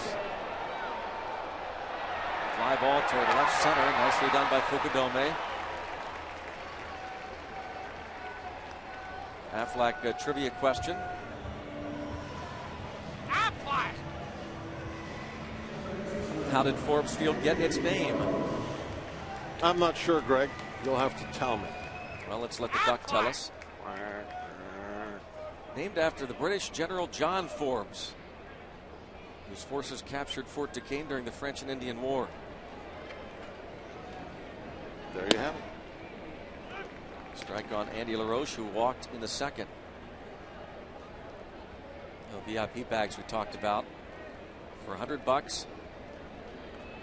Fly ball toward left center. Nicely done by Fukudome. Aflac trivia question. How did Forbes Field get its name? I'm not sure, Greg. You'll have to tell me. Well, let's let the duck tell us. Named after the British General John Forbes, whose forces captured Fort Duquesne during the French and Indian War. There you have it. Strike on Andy LaRoche, who walked in the second. The VIP bags we talked about for $100.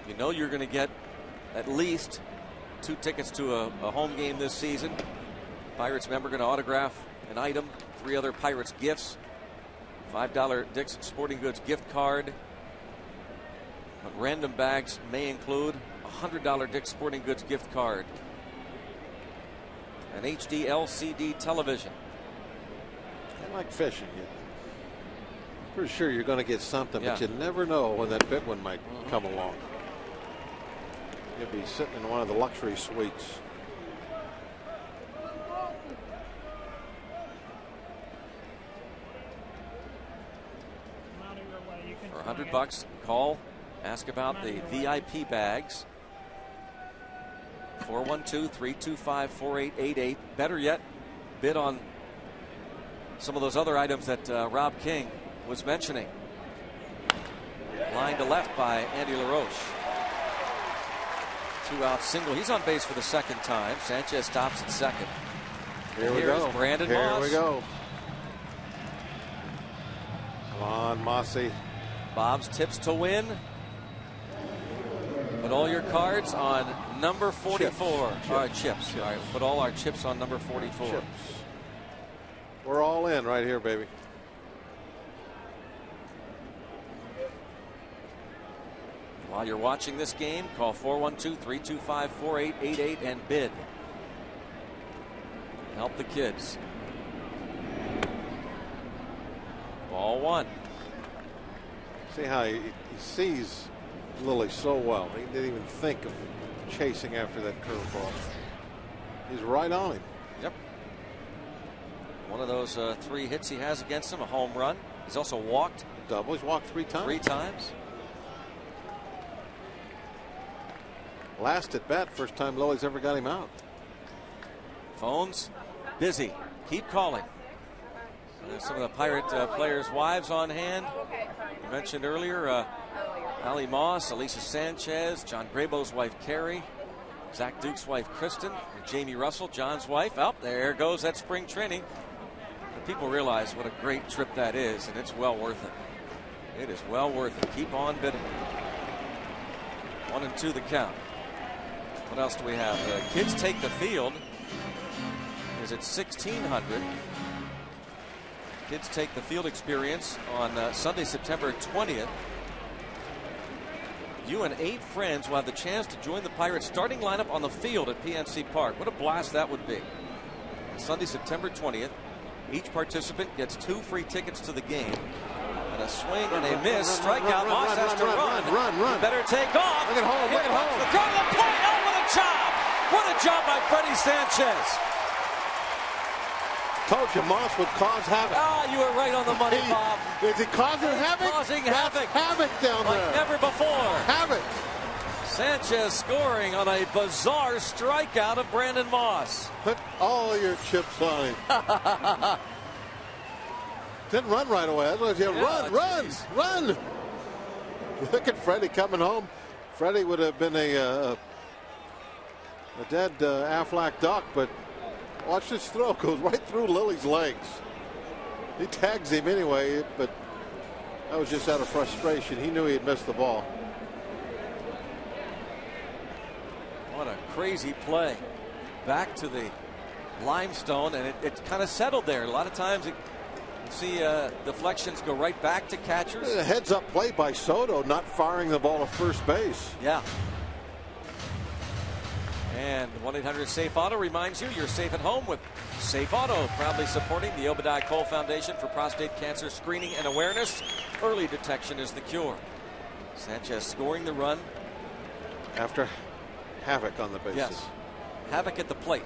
You know you're going to get at least 2 tickets to a home game this season. Pirates member going to autograph an item, 3 other Pirates gifts, $5 Dick's Sporting Goods gift card. But random bags may include a $100 Dick's Sporting Goods gift card, an HD LCD television. I like fishing. Pretty sure you're going to get something, yeah, but you never know when that big one might come along. You'll be sitting in one of the luxury suites. For $100, call, ask about the VIP bags. 412-325-4888. Better yet, bid on some of those other items that Rob King was mentioning. Line to left by Andy LaRoche. 2-out single. He's on base for the second time. Sanchez stops at second. Here we go. Brandon Moss. Here we go. Come on, Mossy. Bob's tips to win. Put all your cards on Number 44. Chips. All right, chips. All right, we'll put all our chips on number 44. Chips. We're all in right here, baby. While you're watching this game, call 412-325-4888 and bid. Help the kids. Ball one. See how he sees Lily so well. He didn't even think of chasing after that curveball. He's right on him. Yep. One of those 3 hits he has against him, a home run. He's also walked. Double. He's walked 3 times. 3 times. Last at bat, first time Lily's ever got him out. Phones busy. Keep calling. There's some of the Pirate players' wives on hand. You mentioned earlier Allie Moss, Elisa Sanchez, John Grabo's wife Carrie, Zach Duke's wife Kristen, and Jamie Russell, John's wife. Out there goes that spring training. But people realize what a great trip that is, and it's well worth it. It is well worth it. Keep on bidding. 1-2 the count. What else do we have? Kids Take the Field is at 1,600. Kids Take the Field experience on Sunday, September 20th. You and 8 friends will have the chance to join the Pirates starting lineup on the field at PNC Park. What a blast that would be. Sunday, September 20th. Each participant gets 2 free tickets to the game. And a swing and a miss. Strikeout. Moss has to run. Run. Better take off. Look at home. Look at home. The throw to the plate. Oh, what a job. What a job by Freddie Sanchez. Told you Moss would cause havoc. Ah, you were right on the money, Bob. Is he causing havoc? Causing That's havoc. Havoc down Like there. never before. Havoc. Sanchez scoring on a bizarre strikeout of Brandon Moss. Put all your chips on him. Didn't run right away. That's what you run. Look at Freddie coming home. Freddie would have been a dead Aflac duck, but watch this throw. Goes right through Lily's legs. He tags him anyway, but that was just out of frustration. He knew he had missed the ball. What a crazy play. Back to the limestone, and it kind of settled there. A lot of times you see deflections go right back to catchers. A heads up play by Soto, not firing the ball to first base. Yeah. And 1-800-SAFE-AUTO reminds you you're safe at home with Safe Auto, proudly supporting the Obadiah Cole Foundation for prostate cancer screening and awareness. Early detection is the cure. Sanchez scoring the run. After havoc on the bases. Yes. Havoc at the plate.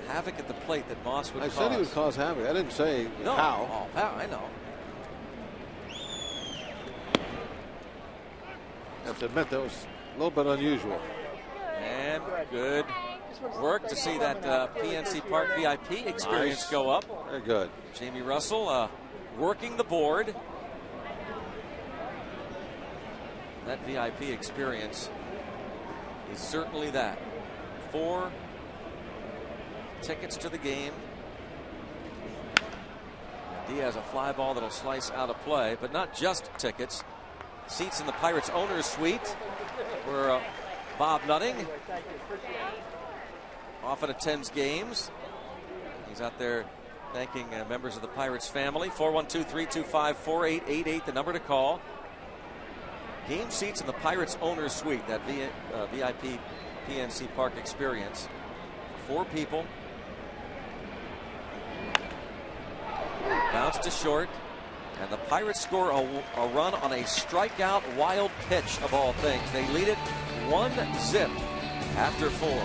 Havoc at the plate that Moss would cause. I said he would cause havoc. I didn't say how. Oh, how? I know. I have to admit that was a little bit unusual. And good work to see that PNC Park VIP experience go up. Very good. Jamie Russell working the board. That VIP experience is certainly that. 4 tickets to the game. Diaz a fly ball that'll slice out of play, but not just tickets. Seats in the Pirates owner's suite where Bob Nutting often attends games. He's out there thanking members of the Pirates family. 412-325-4888, the number to call. Game seats in the Pirates owner's suite, that VIP PNC Park experience. 4 people. Bounce to short. And the Pirates score a run on a strikeout wild pitch of all things. They lead it 1-0 after 4.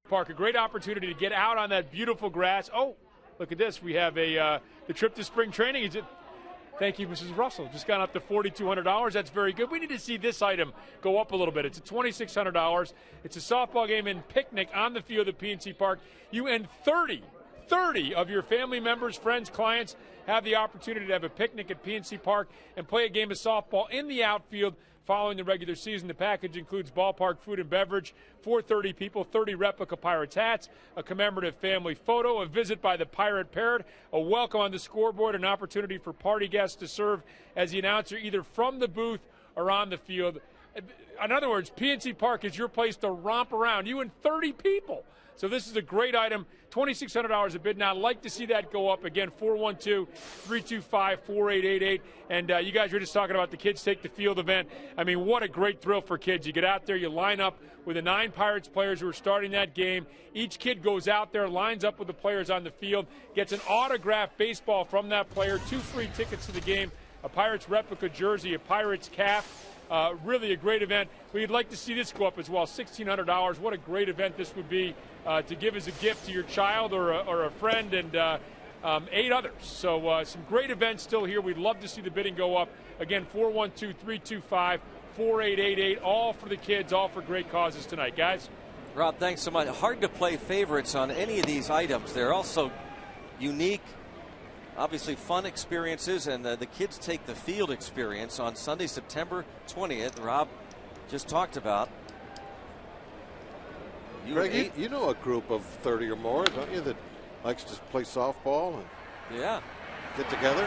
Park, a great opportunity to get out on that beautiful grass. Oh, look at this. We have the trip to spring training. Thank you, Mrs. Russell. Just got up to $4,200. That's very good. We need to see this item go up a little bit. It's at $2,600. It's a softball game and picnic on the field at PNC Park. You and 30 of your family members, friends, clients have the opportunity to have a picnic at PNC Park and play a game of softball in the outfield following the regular season. The package includes ballpark food and beverage for 30 people, 30 replica Pirates hats, a commemorative family photo, a visit by the Pirate Parrot, a welcome on the scoreboard, an opportunity for party guests to serve as the announcer either from the booth or on the field. In other words, PNC Park is your place to romp around, you and 30 people. So this is a great item, $2,600 a bid. Now, I'd like to see that go up again, 412-325-4888. And you guys were just talking about the Kids Take the Field event. I mean, what a great thrill for kids. You get out there, you line up with the 9 Pirates players who are starting that game. Each kid goes out there, lines up with the players on the field, gets an autographed baseball from that player, 2 free tickets to the game, a Pirates replica jersey, a Pirates cap. Really a great event. We'd like to see this go up as well, $1,600. What a great event this would be to give as a gift to your child or a friend, and 8 others. So some great events still here. We'd love to see the bidding go up. Again, 412-325-4888, all for the kids, all for great causes tonight, guys. Rob, thanks so much. Hard to play favorites on any of these items. They're also unique, obviously fun experiences, and the Kids Take the Field experience on Sunday, September 20th. Rob just talked about. Greg, you know a group of 30 or more, don't you, that likes to play softball and get together?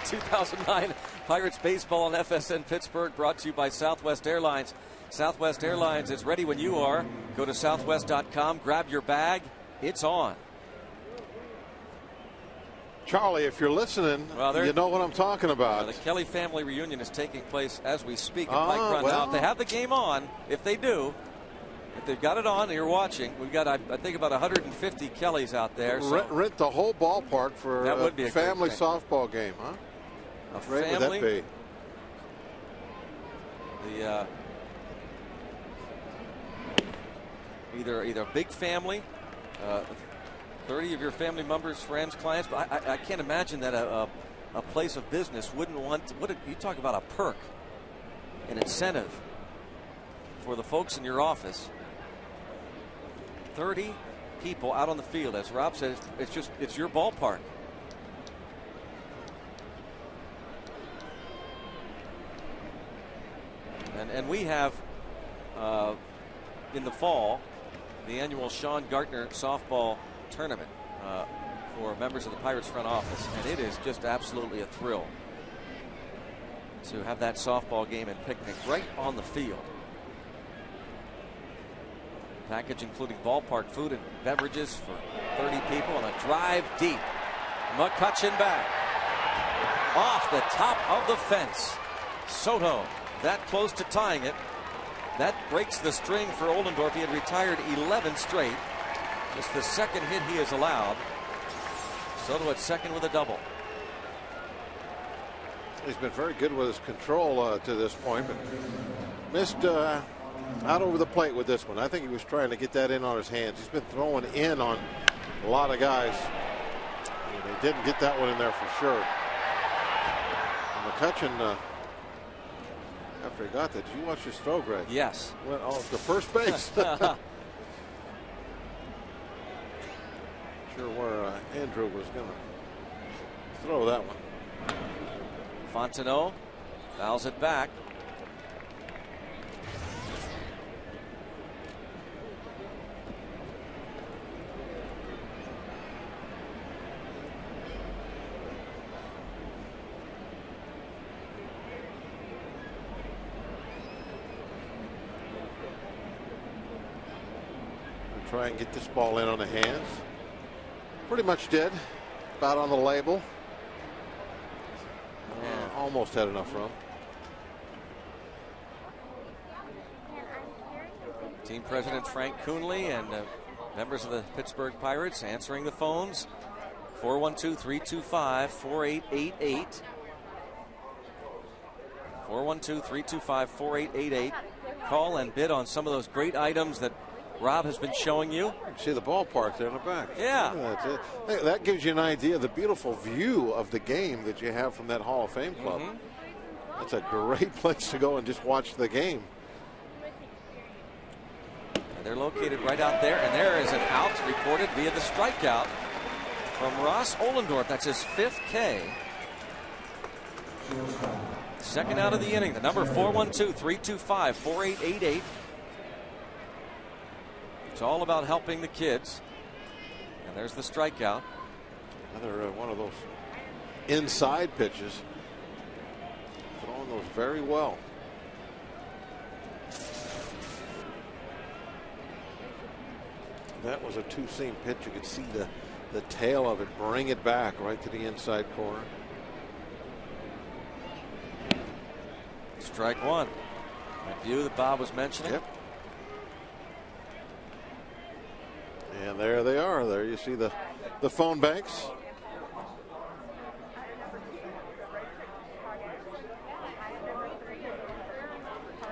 2009 Pirates Baseball on FSN Pittsburgh, brought to you by Southwest Airlines. Southwest Airlines is ready when you are. Go to southwest.com, grab your bag. It's on. Charlie, if you're listening, you know what I'm talking about. The Kelly family reunion is taking place as we speak at Pike Run. Now, if they have the game on, if they've got it on and you're watching, we've got, I think, about 150 Kellys out there. So rent the whole ballpark for a family softball game, huh? A great family. Would that be? Either a big family, 30 of your family members, friends, clients, but I can't imagine that a place of business wouldn't want. You talk about a perk, an incentive for the folks in your office. 30 people out on the field, as Rob said, it's your ballpark. And we have in the fall the annual Sean Gartner softball tournament for members of the Pirates front office, and it is just absolutely a thrill to have that softball game and picnic right on the field. Package including ballpark food and beverages for 30 people, and a drive deep. McCutcheon back off the top of the fence. Soto that close to tying it. That breaks the string for Oldendorf. He had retired 11 straight. Just the second hit he has allowed. Soto at second with a double. He's been very good with his control to this point, but missed out over the plate with this one. I think he was trying to get that in on his hands. He's been throwing in on a lot of guys. And they didn't get that one in there for sure. And McCutcheon, after he got that, did you watch his throw, Greg? Yes. Went off to first base. Sure where Andrew was going to throw that one. Fontenot fouls it back. Try and get this ball in on the hands. Pretty much did. About on the label. Almost had enough room. Team president Frank Coonley and members of the Pittsburgh Pirates answering the phones. 412-325-4888. 412-325-4888 call and bid on some of those great items that Rob has been showing you. See the ballpark there in the back. Yeah. That gives you an idea of the beautiful view of the game that you have from that Hall of Fame club. That's a great place to go and just watch the game. And they're located right out there, and there is an out recorded via the strikeout from Ross Ohlendorf. That's his 5th K. Second out of the inning. The number 412-325-4888. It's all about helping the kids. And there's the strikeout. Another one of those inside pitches. Throwing those very well. That was a two-seam pitch. You could see the tail of it bring it back right to the inside corner. Strike one. That view that Bob was mentioning. Yep. And there they are. There you see the phone banks.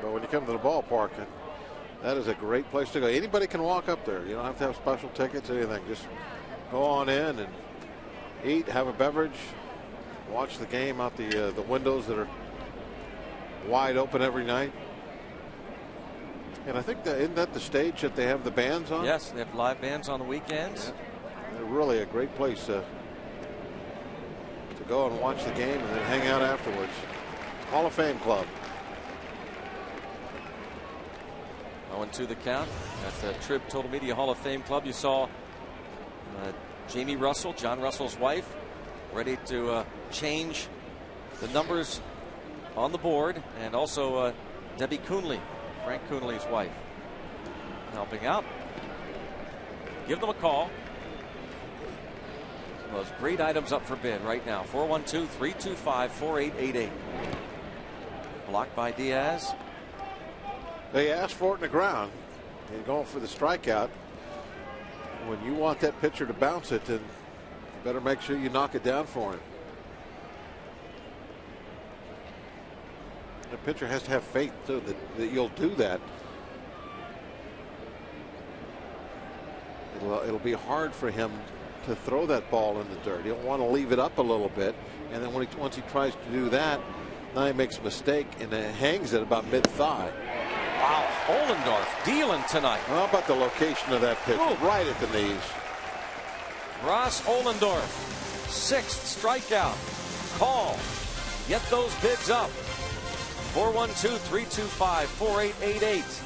But when you come to the ballpark, that is a great place to go. Anybody can walk up there. You don't have to have special tickets or anything. Just go on in and eat, have a beverage, watch the game out the windows that are wide open every night. And I think isn't that the stage that they have the bands on? Yes, they have live bands on the weekends. Yeah. They're really a great place to go and watch the game and then hang out afterwards. Hall of Fame club. 0-2 the count at the Trib Total Media Hall of Fame Club. You saw Jamie Russell, John Russell's wife, ready to change the numbers on the board, and also Debbie Coonley, Frank Coonley's wife, helping out. Give them a call. Some of those great items up for bid right now. 412-325-4888. Blocked by Diaz. They asked for it in the ground. They're going for the strikeout. When you want that pitcher to bounce it, then you better make sure you knock it down for him. The pitcher has to have faith too that you'll do that. It'll be hard for him to throw that ball in the dirt. He'll want to leave it up a little bit, and then once he tries to do that, now he makes a mistake and it hangs it about mid-thigh. Wow, Ohlendorf dealing tonight. How about the location of that pitch? Ooh. Right at the knees. Ross Ohlendorf, 6th strikeout. Call. Get those bids up. 412-325-4888.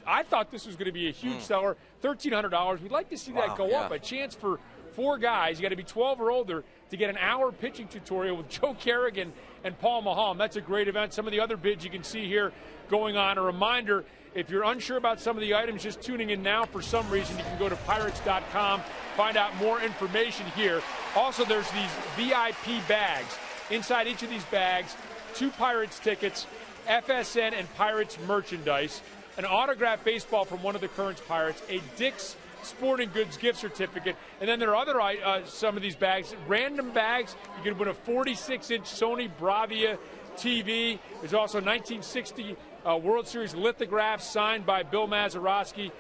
I thought this was going to be a huge seller. $1,300. We'd like to see that go up. A chance for 4 guys. You got to be 12 or older to get an hour pitching tutorial with Joe Kerrigan and Paul Maholm. That's a great event. Some of the other bids you can see here going on. A reminder, if you're unsure about some of the items, just tuning in now for some reason, you can go to Pirates.com, find out more information here. Also, there's these VIP bags. Inside each of these bags, 2 Pirates tickets, FSN and Pirates merchandise, an autographed baseball from one of the current Pirates, a Dick's Sporting Goods gift certificate, and then there are other some of these bags, random bags. You can win a 46-inch Sony Bravia TV. There's also 1960 World Series lithographs signed by Bill Mazeroski.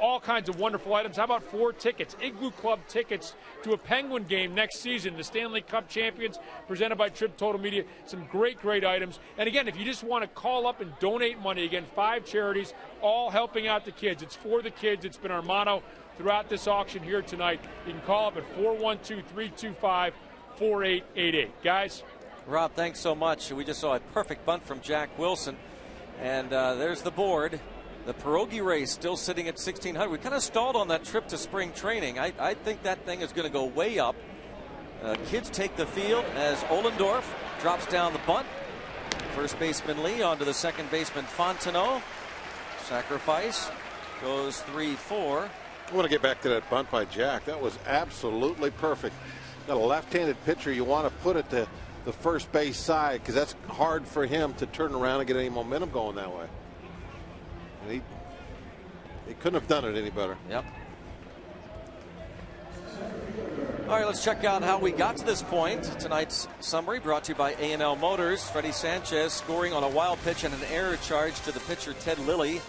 All kinds of wonderful items. How about 4 tickets, Igloo Club tickets to a Penguin game next season, the Stanley Cup champions, presented by Trip Total Media. Some great, great items. And again, if you just want to call up and donate money, again, 5 charities, all helping out the kids. It's for the kids. It's been our motto throughout this auction here tonight. You can call up at 412-325-4888. Guys? Rob, thanks so much. We just saw a perfect bunt from Jack Wilson. And there's the board. The pierogi race still sitting at 1,600. We kind of stalled on that trip to spring training. I think that thing is going to go way up. Kids take the field as Ohlendorf drops down the bunt. First baseman Lee onto the second baseman Fontenot. Sacrifice goes 3-4. I want to get back to that bunt by Jack. That was absolutely perfect. Got a left-handed pitcher. You want to put it to the first base side because that's hard for him to turn around and get any momentum going that way. And he couldn't have done it any better. Yep. All right, let's check out how we got to this point. Tonight's summary brought to you by A&L Motors. Freddie Sanchez scoring on a wild pitch and an error charge to the pitcher Ted Lilly.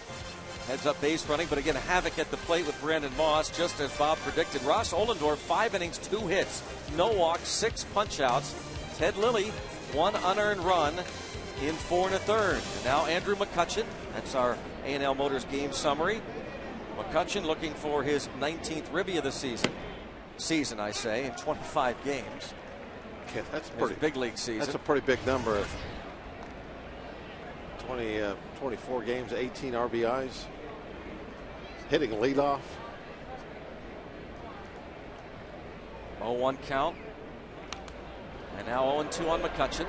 Heads up base running, but again, havoc at the plate with Brandon Moss, just as Bob predicted. Ross Ohlendorf, 5 innings, 2 hits, no walks, 6 punch-outs. Ted Lilly, 1 unearned run in 4 1/3. And now Andrew McCutchen. That's our A&L Motors game summary. McCutchen looking for his 19th ribby of the season. I say, in 25 games. Yeah, that's His pretty big league season. That's a pretty big number. 24 games, 18 RBIs. Hitting leadoff. 0-1 count. And now 0-2 on McCutchen.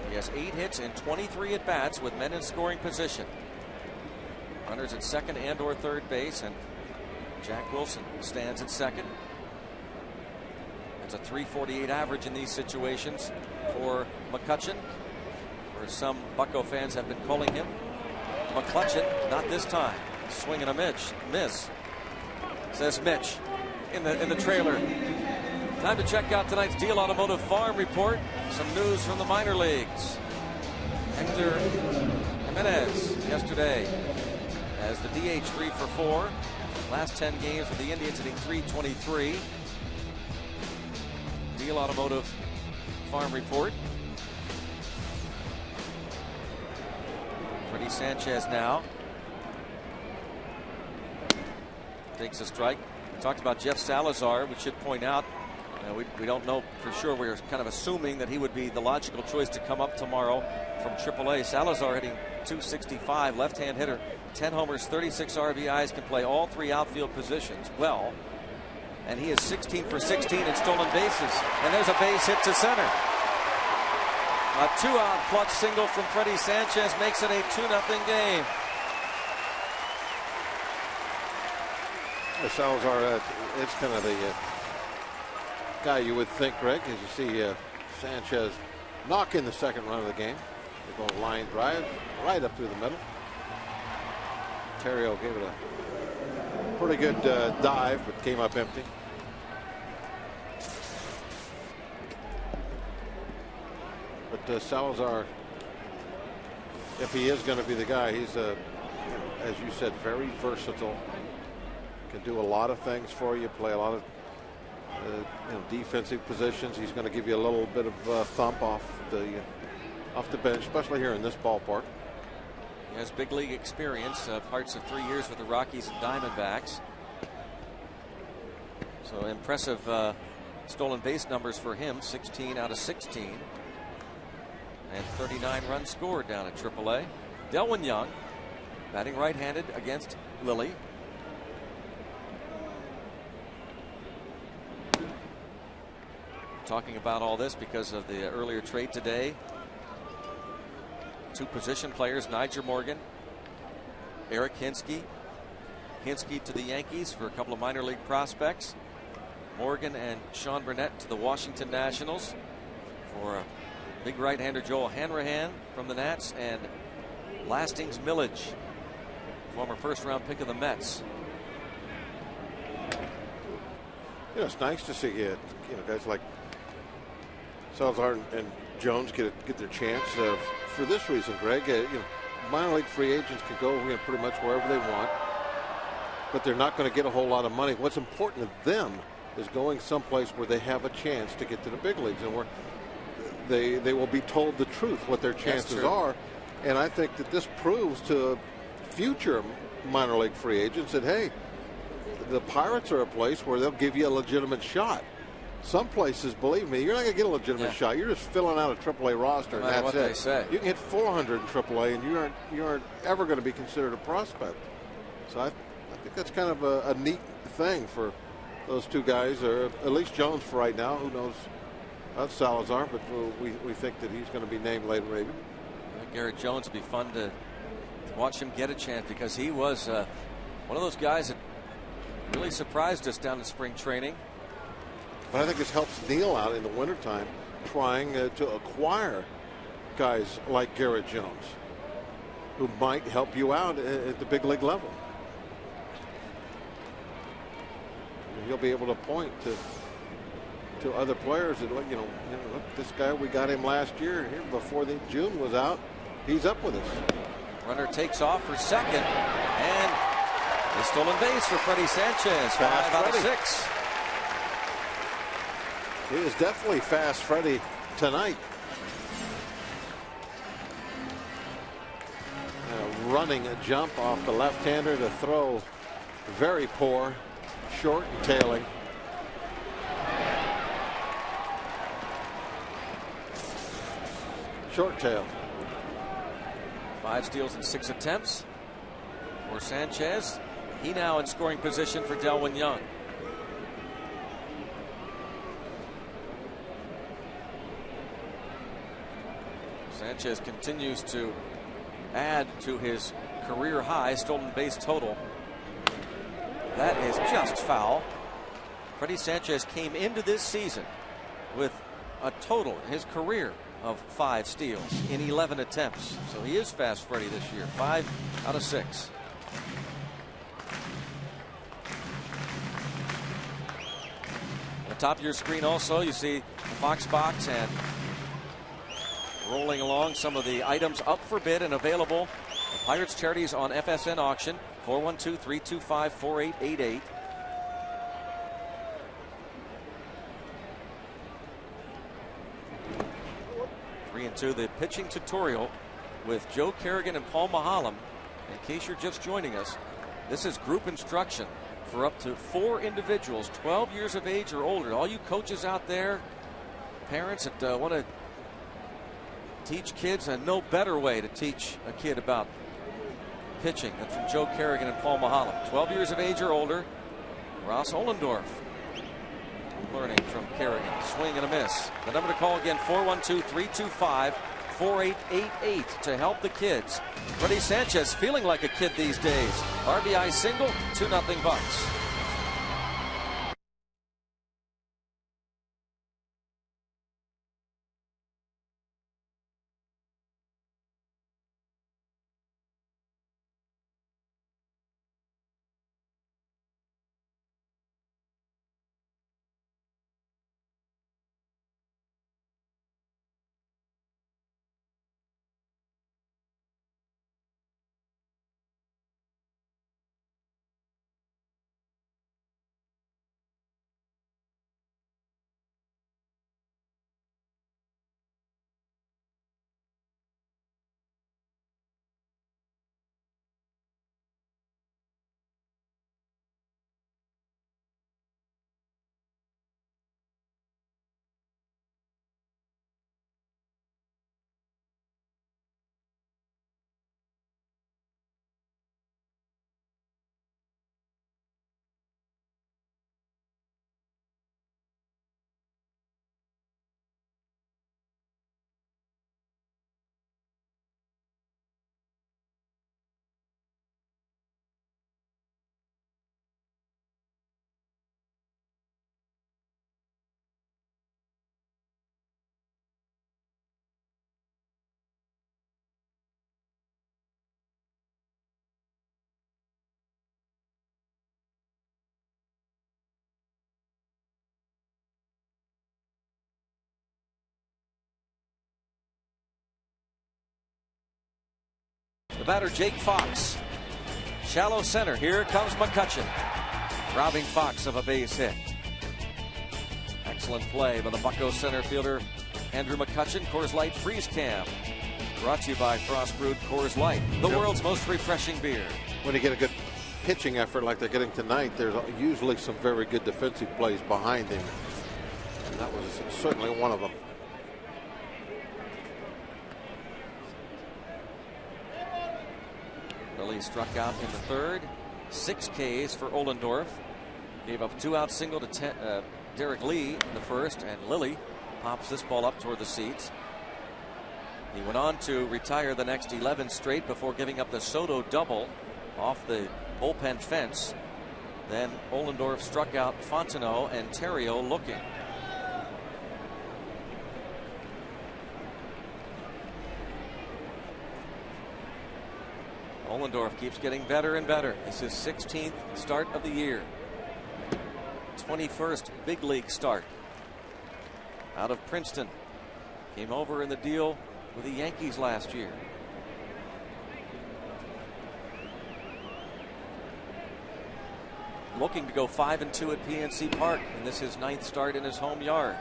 He has 8 hits and 23 at-bats with men in scoring position. Runners at second and or third base, and Jack Wilson stands at second. It's a .348 average in these situations for McCutchen, or some Bucco fans have been calling him McClutchen. Not this time. Swing and a miss, says Mitch in the trailer. Time to check out tonight's Deal Automotive Farm Report. Some news from the minor leagues. Hector Jimenez yesterday as the DH 3 for 4. Last 10 games with the Indians hitting .323. Deal Automotive Farm Report. Freddie Sanchez now takes a strike. We talked about Jeff Salazar. We should point out, we don't know for sure. We're kind of assuming that he would be the logical choice to come up tomorrow from AAA. Salazar hitting .265, left-hand hitter, 10 homers, 36 RBIs, can play all 3 outfield positions well. And he is 16 for 16 in stolen bases. And there's a base hit to center. A 2-out clutch single from Freddie Sanchez makes it a 2-0 game. Salazar, it's kind of the guy you would think, Greg, as you see Sanchez knock in the second run of the game. They go line drive right up through the middle. Terrio gave it a pretty good dive, but came up empty. But Salazar, if he is going to be the guy, he's as you said, very versatile. Can do a lot of things for you, play a lot of defensive positions. He's going to give you a little bit of thump off the bench, especially here in this ballpark. He has big league experience, parts of 3 years with the Rockies and Diamondbacks. So impressive stolen base numbers for him, 16 out of 16. And 39 runs scored down at AAA. Delwyn Young batting right-handed against Lilly. Talking about all this because of the earlier trade today. 2 position players, Niger Morgan, Eric Hinsky. Hinsky to the Yankees for a couple of minor league prospects. Morgan and Sean Burnett to the Washington Nationals for a big right-hander Joel Hanrahan from the Nats, and Lastings Millage, former first-round pick of the Mets. You know, it's nice to see guys like Salazar and Jones get their chance. For this reason, Greg, minor league free agents can go pretty much wherever they want, but they're not going to get a whole lot of money. What's important to them is going someplace where they have a chance to get to the big leagues, and where they will be told the truth, what their chances are. And I think that this proves to future minor league free agents that, hey, the Pirates are a place where they'll give you a legitimate shot. Some places, believe me, you're not going to get a legitimate shot. You're just filling out a AAA roster, no and that's what it. They say. You can hit 400 in AAA, and you aren't ever going to be considered a prospect. So I think that's kind of a neat thing for those 2 guys, or at least Jones for right now. Who knows about Salazar, but we think that he's going to be named later, maybe. Garrett Jones would be fun to watch him get a chance, because he was one of those guys that really surprised us down in spring training. But I think this helps Neil out in the wintertime, trying to acquire guys like Garrett Jones, who might help you out at the big league level. And he'll be able to point to other players that, look, this guy, we got him last year here before the June was out. He's up with us. Runner takes off for second, and a stolen base for Freddie Sanchez. 5 out of 6. He is definitely fast Freddie tonight. Running a jump off the left-hander to throw. Very poor, short and tailing. Short tail. 5 steals and 6 attempts for Sanchez. He now in scoring position for Delwyn Young. Sanchez continues to add to his career high stolen base total. That is just foul. Freddie Sanchez came into this season with a total in his career of 5 steals in 11 attempts. So he is fast Freddie this year. 5 out of 6. On the top of your screen also you see the Fox box, and rolling along some of the items up for bid and available. The Pirates charities on FSN auction. 412-325-4888. Three and two, the pitching tutorial with Joe Kerrigan and Paul Mahalam. In case you're just joining us, this is group instruction for up to 4 individuals, 12 years of age or older. All you coaches out there, parents that want to teach kids, and no better way to teach a kid about pitching than from Joe Kerrigan and Paul Mahalam. 12 years of age or older. Ross Ollendorf learning from Kerrigan. Swing and a miss. The number to call again, 412-325-4888 to help the kids. Freddie Sanchez feeling like a kid these days. RBI single, 2-0 Bucks. batter, Jake Fox. Shallow center. Here comes McCutcheon, robbing Fox of a base hit. Excellent play by the Bucco center fielder, Andrew McCutcheon. Coors Light Freeze Cam, brought to you by Frost Brewed Coors Light, the world's most refreshing beer. When you get a good pitching effort like they're getting tonight, there's usually some very good defensive plays behind him. And that was certainly one of them. Lilly struck out in the third. 6 Ks for Ohlendorf. Gave up a 2-out single to Derek Lee in the first, and Lilly pops this ball up toward the seats. He went on to retire the next 11 straight before giving up the Soto double off the bullpen fence. Then Ohlendorf struck out Fontenot and Terrio looking. Ohlendorf keeps getting better and better. This is his 16th start of the year. 21st big league start. Out of Princeton. Came over in the deal with the Yankees last year. Looking to go 5-2 at PNC Park, and this is his 9th start in his home yard.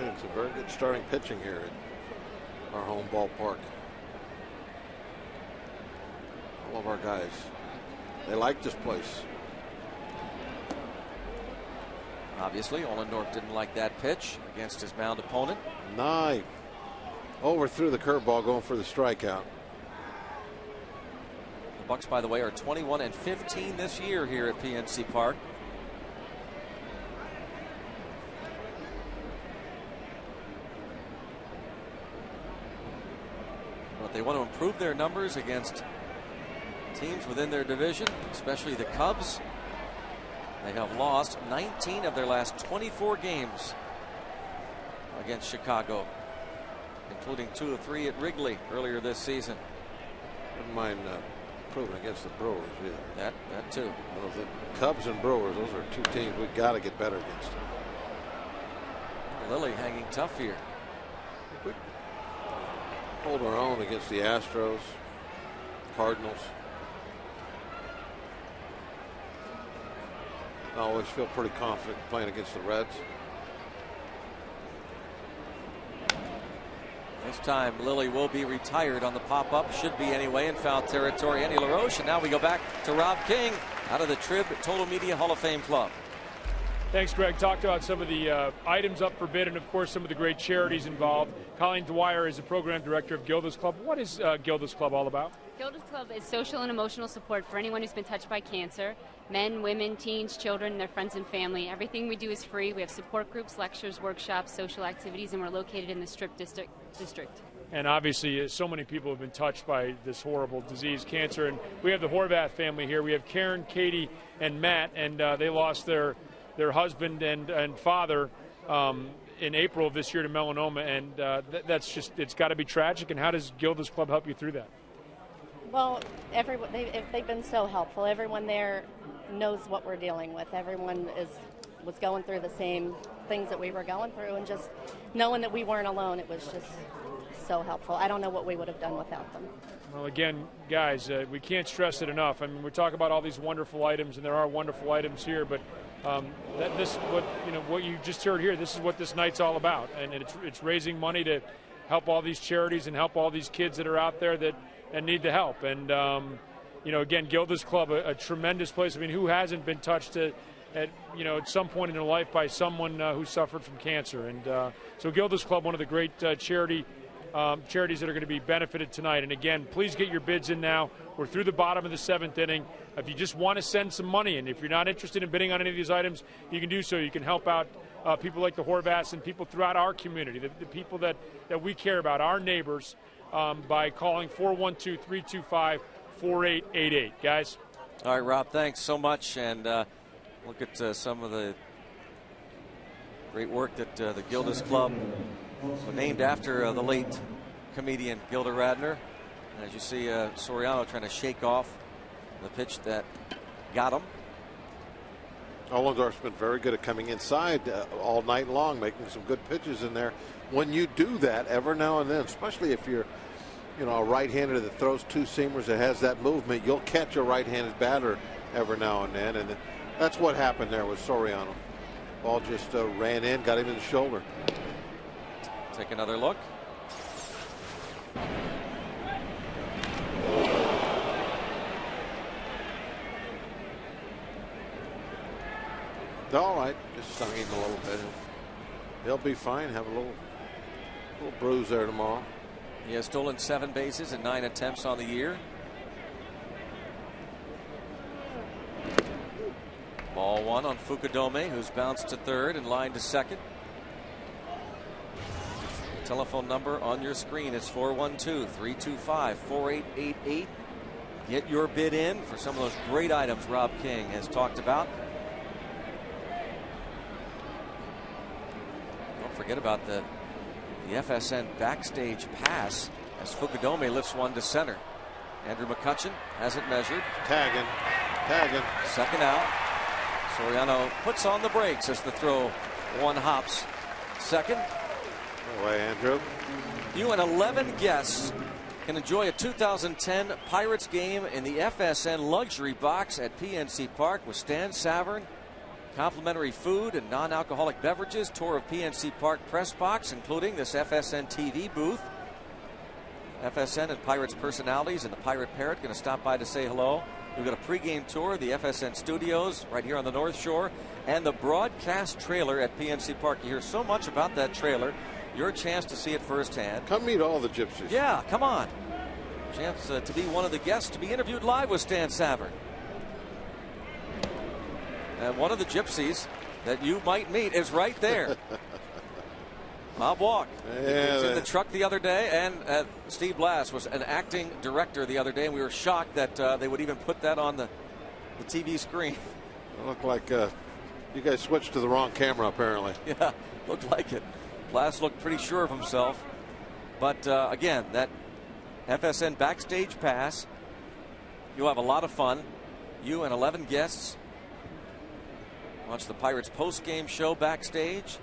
It's a very good starting pitching here at our home ballpark. All of our guys, they like this place. Obviously, Ohlendorf didn't like that pitch against his mound opponent. Nice. Overthrew the curveball, going for the strikeout. The Bucks, by the way, are 21-15 this year here at PNC Park. But they want to improve their numbers against teams within their division, especially the Cubs. They have lost 19 of their last 24 games against Chicago, including 2 of 3 at Wrigley earlier this season. Wouldn't mind improving against the Brewers either. That too. Well, the Cubs and Brewers, those are 2 teams we've got to get better against. Lilly hanging tough here. We hold our own against the Astros, Cardinals. I always feel pretty confident playing against the Reds. This time Lilly will be retired on the pop-up, should be anyway, in foul territory. Andy LaRoche, and now we go back to Rob King out of the Trib Total Media Hall of Fame Club. Thanks, Greg. Talked about some of the items up for bid and, of course, some of the great charities involved. Colleen Dwyer is the program director of Gilda's Club. What is Gilda's Club all about? Gilda's Club is social and emotional support for anyone who's been touched by cancer. Men, women, teens, children, their friends and family. Everything we do is free. We have support groups, lectures, workshops, social activities, and we're located in the Strip district. And obviously, so many people have been touched by this horrible disease, cancer. And we have the Horvath family here. We have Karen, Katie, and Matt, and they lost their husband and father in April of this year to melanoma, and that's just, it's got to be tragic. And how does Gilda's Club help you through that? Well, they've been so helpful. Everyone there knows what we're dealing with. Everyone was going through the same things that we were going through, and just knowing that we weren't alone, it was just so helpful. I don't know what we would have done without them. Well, again, guys, we can't stress it enough. I mean, we talk about all these wonderful items, and there are wonderful items here, but what you just heard here, this is what this night's all about, and it's raising money to help all these charities and help all these kids that are out there that need the help. And again, Gilda's Club, a tremendous place. I mean, who hasn't been touched at some point in their life by someone who suffered from cancer? And so Gilda's Club, one of the great charities that are going to be benefited tonight. And again, please get your bids in now. We're through the bottom of the 7th inning. If you just want to send some money, and if you're not interested in bidding on any of these items, you can do so. You can help out people like the Horvaths and people throughout our community, the people that we care about, our neighbors, by calling 412-325-4888. Guys? All right, Rob, thanks so much. And look at some of the great work that the Gilda's Club was named after the late comedian Gilda Radner. And as you see, Soriano trying to shake off the pitch that got him. Ollendorf's been very good at coming inside all night long, making some good pitches in there. When you do that every now and then, especially if you're, a right-hander that throws two-seamers that has that movement, you'll catch a right-handed batter every now and then. And that's what happened there with Soriano. Ball just ran in, got him in the shoulder. Take another look. All right, just stung him a little bit. He'll be fine. Have a little bruise there tomorrow. He has stolen 7 bases in 9 attempts on the year. Ball 1 on Fukudome, who's bounced to third and lined to second. The telephone number on your screen is 412-325-4888. Get your bid in for some of those great items Rob King has talked about. Don't forget about the FSN backstage pass as Fukudome lifts one to center. Andrew McCutchen has it measured. Tagging. Second out. Soriano puts on the brakes as the throw one hops. Second. Away, Andrew. You and 11 guests can enjoy a 2010 Pirates game in the FSN luxury box at PNC Park with Stan Savern. Complimentary food and non-alcoholic beverages. Tour of PNC Park press box, including this FSN TV booth. FSN and Pirates personalities and the Pirate Parrot going to stop by to say hello. We've got a pregame tour of the FSN studios right here on the North Shore and the broadcast trailer at PNC Park. You hear so much about that trailer. Your chance to see it firsthand. Come meet all the gypsies. Yeah, come on. Chance to be one of the guests to be interviewed live with Stan Savern. And one of the gypsies that you might meet is right there. Bob Walk. Yeah, was in the truck the other day, and Steve Blass was an acting director the other day, and we were shocked that they would even put that on the TV screen. It looked like you guys switched to the wrong camera, apparently. Yeah, looked like it. Blass looked pretty sure of himself. But again, that FSN backstage pass, you'll have a lot of fun. You and 11 guests. Watch the Pirates post-game show backstage.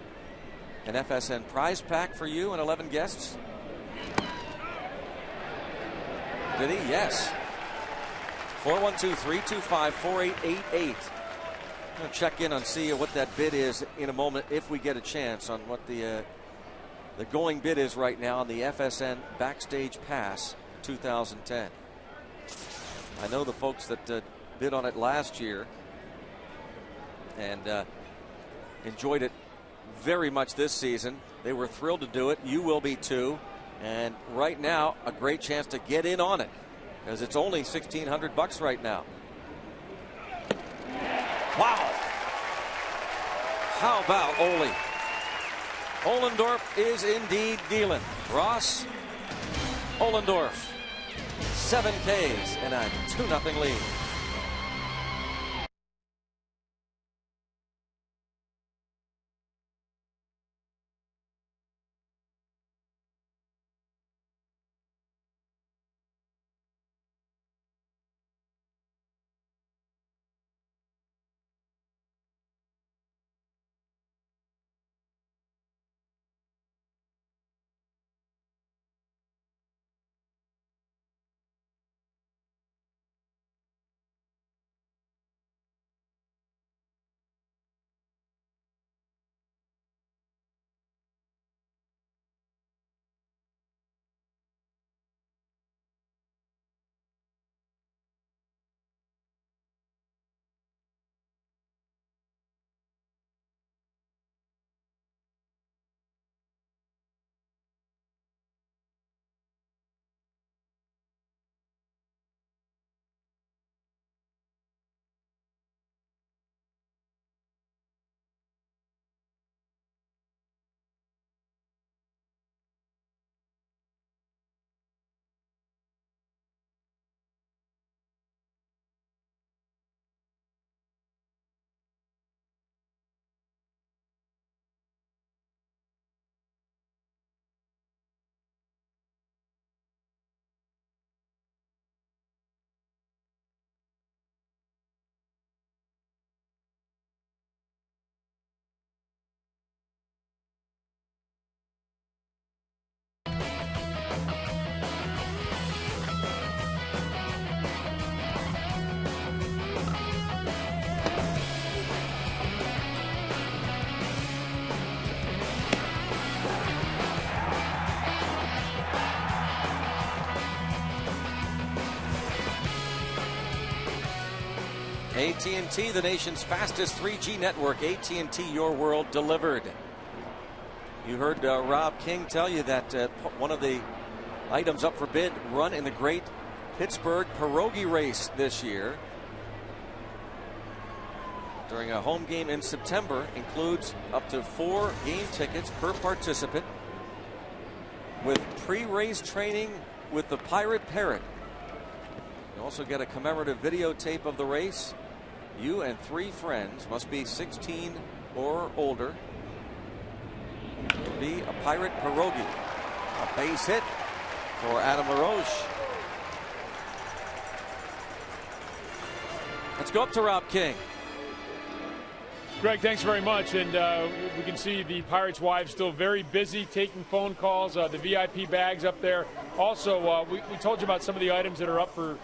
An FSN prize pack for you and 11 guests. Did he? Yes. 412-325-4888. I'm going to check in on see what that bid is in a moment if we get a chance on what the going bid is right now on the FSN Backstage Pass 2010. I know the folks that bid on it last year and enjoyed it very much this season. They were thrilled to do it. You will be too. And right now, a great chance to get in on it, because it's only $1,600 right now. Wow. How about Ole? Ollendorf is indeed dealing. Ross Ollendorf, 7 Ks and a 2-0 lead. AT&T, the nation's fastest 3G network. AT&T, your world delivered. You heard Rob King tell you that one of the items up for bid run in the Great Pittsburgh Pierogi Race this year during a home game in September includes up to 4 game tickets per participant with pre-race training with the Pirate Parrot. You also get a commemorative videotape of the race. You and 3 friends, must be 16 or older, will be a Pirate Pierogi. A base hit for Adam LaRoche. Let's go up to Rob King. Greg, thanks very much. And we can see the Pirates' wives still very busy taking phone calls. The VIP bags up there. Also, we told you about some of the items that are up for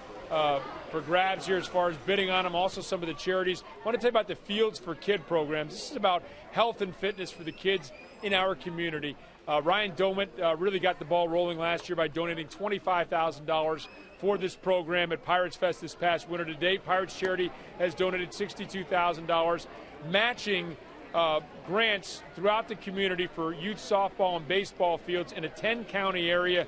grabs here as far as bidding on them. Also, some of the charities. I want to tell you about the Fields for Kid programs. This is about health and fitness for the kids in our community. Ryan Domit really got the ball rolling last year by donating $25,000 for this program at Pirates Fest this past winter. To date, Pirates Charity has donated $62,000, matching grants throughout the community for youth softball and baseball fields in a 10-county area.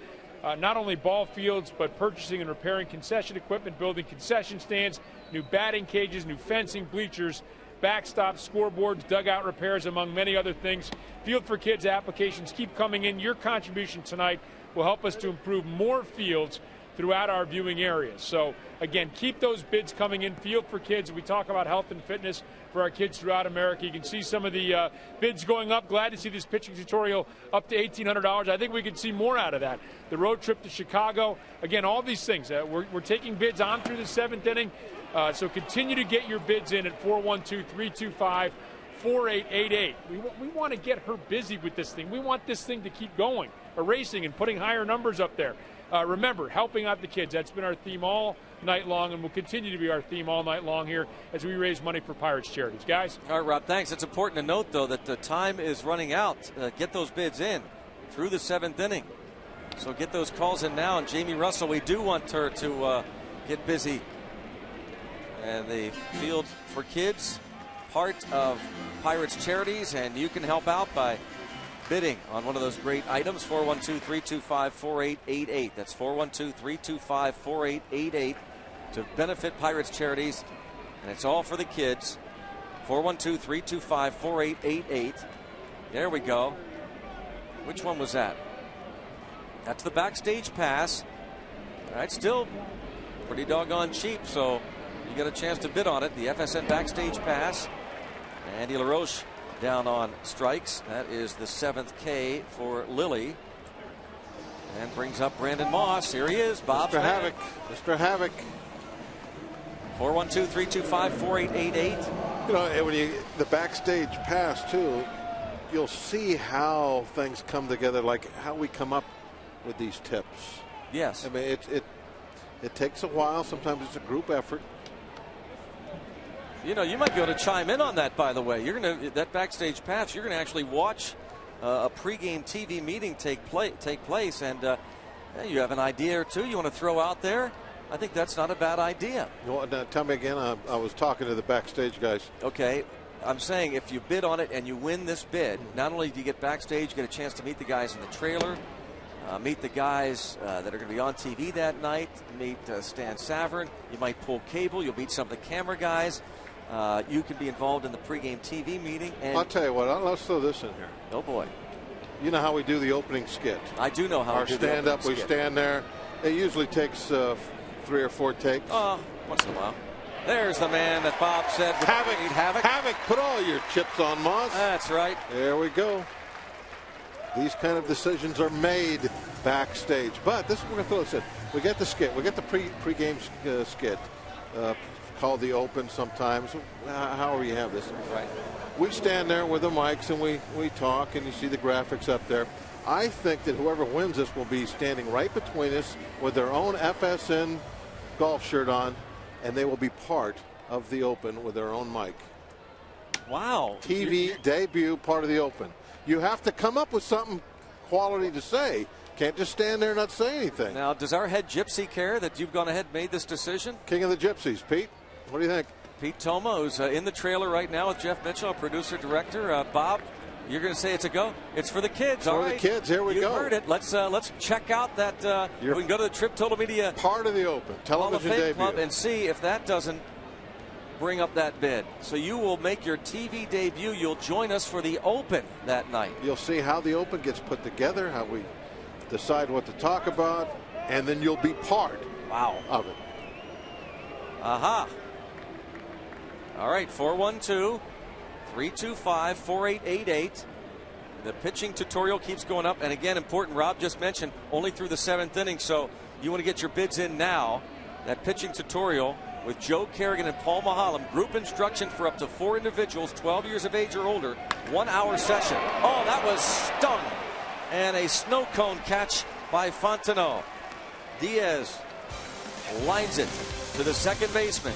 Not only ball fields, but purchasing and repairing concession equipment, building concession stands, new batting cages, new fencing, bleachers, backstops, scoreboards, dugout repairs, among many other things. Field for Kids applications keep coming in. Your contribution tonight will help us to improve more fields throughout our viewing areas. So, again, keep those bids coming in. Field for Kids, we talk about health and fitness for our kids throughout America. You can see some of the bids going up. Glad to see this pitching tutorial up to $1,800. I think we can see more out of that. The road trip to Chicago. Again, all these things. We're taking bids on through the 7th inning. So continue to get your bids in at 412-325-4888. We want to get her busy with this thing. We want this thing to keep going, erasing and putting higher numbers up there. Remember, helping out the kids. That's been our theme all night long and will continue to be our theme all night long here as we raise money for Pirates charities. Guys? All right, Rob, thanks. It's important to note, though, that the time is running out. Get those bids in through the 7th inning. So get those calls in now. And Jamie Russell, we do want her to get busy. And the Field for Kids, part of Pirates charities, and you can help out by bidding on one of those great items. 412-325-4888. That's 412-325-4888 to benefit Pirates charities, and it's all for the kids. 412-325-4888. There we go. Which one was that? That's the backstage pass. All right, still pretty doggone cheap, so you get a chance to bid on it. The FSN backstage pass. Andy LaRoche down on strikes. That is the 7th K for Lily. And brings up Brandon Moss. Here he is, Bob. Mr. Havoc. Mr. Havoc. 412-325-4888. You know, when the backstage pass, too, you'll see how things come together, like how we come up with these tips. Yes. I mean, it takes a while. Sometimes it's a group effort. You know, you might be able to chime in on that, by the way. You're going to, that backstage pass, you're going to actually watch a pregame TV meeting take place, and you have an idea or two you want to throw out there. I think that's not a bad idea. Well, now, tell me again. I was talking to the backstage guys. Okay. I'm saying if you bid on it and you win this bid, not only do you get backstage, you get a chance to meet the guys in the trailer, meet the guys that are going to be on TV that night, meet Stan Savran. You might pull cable. You'll meet some of the camera guys. You can be involved in the pregame TV meeting. And I'll tell you what, let's throw this in here. Oh, boy. You know how we do the opening skit? I do know how our we do the opening stand-up, we skit. stand there. It usually takes 3 or 4 takes. Once in a while. There's the man that Bob said would create havoc. Havoc, put all your chips on Moss. That's right. There we go. These kind of decisions are made backstage. But this, we're going to throw this in. We get the skit. We get the pregame skit. Called the open sometimes, however you have this. Right. We stand there with the mics and we talk, and you see the graphics up there. I think that whoever wins this will be standing right between us with their own FSN golf shirt on, and they will be part of the open with their own mic. Wow. TV debut, part of the open. You have to come up with something quality to say. Can't just stand there and not say anything. Now, does our head gypsy care that you've gone ahead and made this decision? King of the Gypsies, Pete. What do you think? Pete Toma, who's in the trailer right now with Jeff Mitchell, our producer director. Bob, you're going to say it's a go? It's for the kids. For the kids. Here we go. You heard it. Let's check out that. We can go to the Trip Total Media part of the Open television debut club and see if that doesn't bring up that bid. So you will make your TV debut. You'll join us for the Open that night. You'll see how the Open gets put together, how we decide what to talk about, and then you'll be part of it. Aha. All right, 412-325-4888. The pitching tutorial keeps going up. And again, important, Rob just mentioned, only through the 7th inning. So you want to get your bids in now. That pitching tutorial with Joe Kerrigan and Paul Mahalam. Group instruction for up to 4 individuals, 12 years of age or older. 1-hour session. Oh, that was stung. And a snow cone catch by Fontenot. Diaz lines it to the second baseman.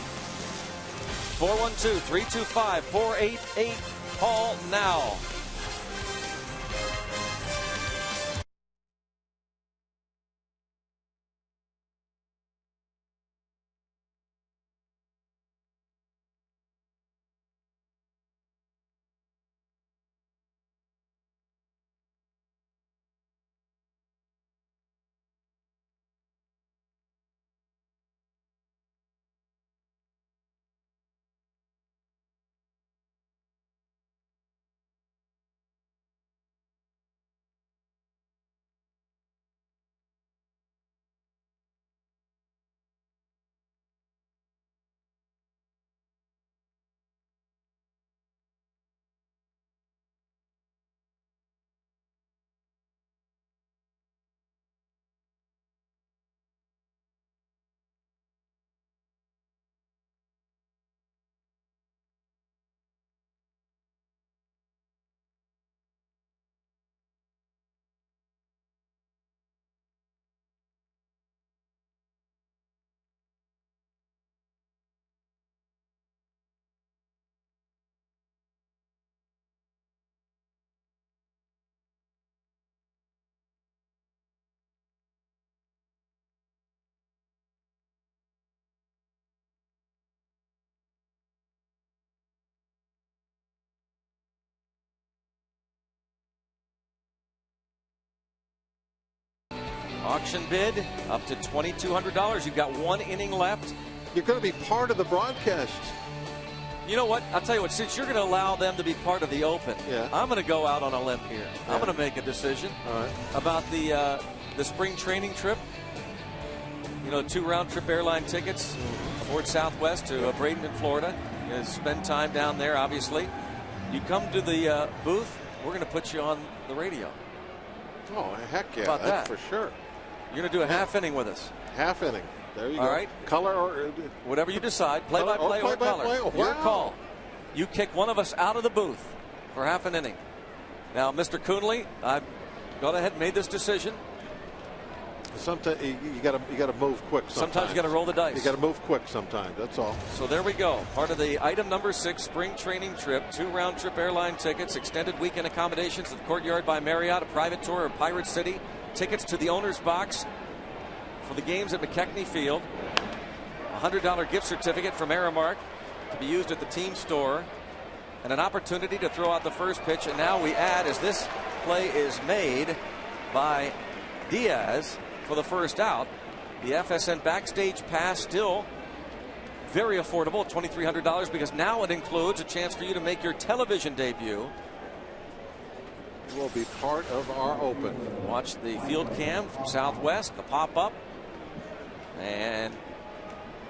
412-325-4888. Call now. Auction bid up to $2,200. You've got 1 inning left. You're going to be part of the broadcast. You know what? I'll tell you what, since you're going to allow them to be part of the Open, I'm going to go out on a limb here. I'm going to make a decision about the spring training trip. You know, 2 round-trip airline tickets, Ford Southwest to Bradenton, Florida. You spend time down there, obviously. You come to the booth, we're going to put you on the radio. Oh, heck yeah. About that? For sure. You're going to do a half inning with us. Half inning. There you go. All right. Color or whatever you decide. Play-by-play or color. Wow. Your call. You kick one of us out of the booth for half an inning. Now, Mr. Coonley, I've gone ahead and made this decision. Sometimes you got to move quick. Sometimes you got to roll the dice. You got to move quick sometimes. That's all. So there we go. Part of the item number 6 spring training trip. 2 round-trip airline tickets, extended weekend accommodations at the Courtyard by Marriott, a private tour of Pirate City, tickets to the owner's box for the games at McKechnie Field, a $100 gift certificate from Aramark to be used at the team store, and an opportunity to throw out the first pitch. And now we add, as this play is made by Diaz for the first out, the FSN backstage pass, still very affordable, $2,300, because now it includes a chance for you to make your television debut. It will be part of our Open. Watch the field cam from Southwest, the pop-up. And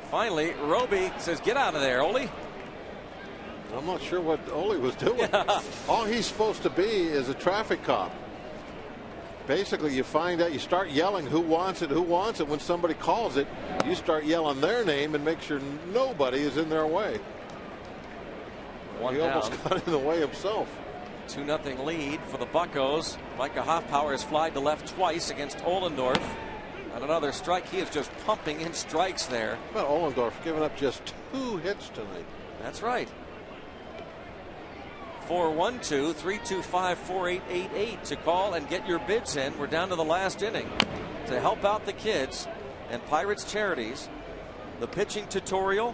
finally, Roby says, get out of there, Ole. I'm not sure what Ole was doing. All he's supposed to be is a traffic cop. Basically, you find out, you start yelling who wants it, when somebody calls it, you start yelling their name and make sure nobody is in their way. He almost got in the way himself. 2-0 lead for the Buccos. Micah Hoffpower has flied to left twice against Ohlendorf. And another strike. He is just pumping in strikes there. Well, Ohlendorf giving up just 2 hits tonight. That's right. 412-325-4888 to call and get your bids in. We're down to the last inning to help out the kids and Pirates Charities. The pitching tutorial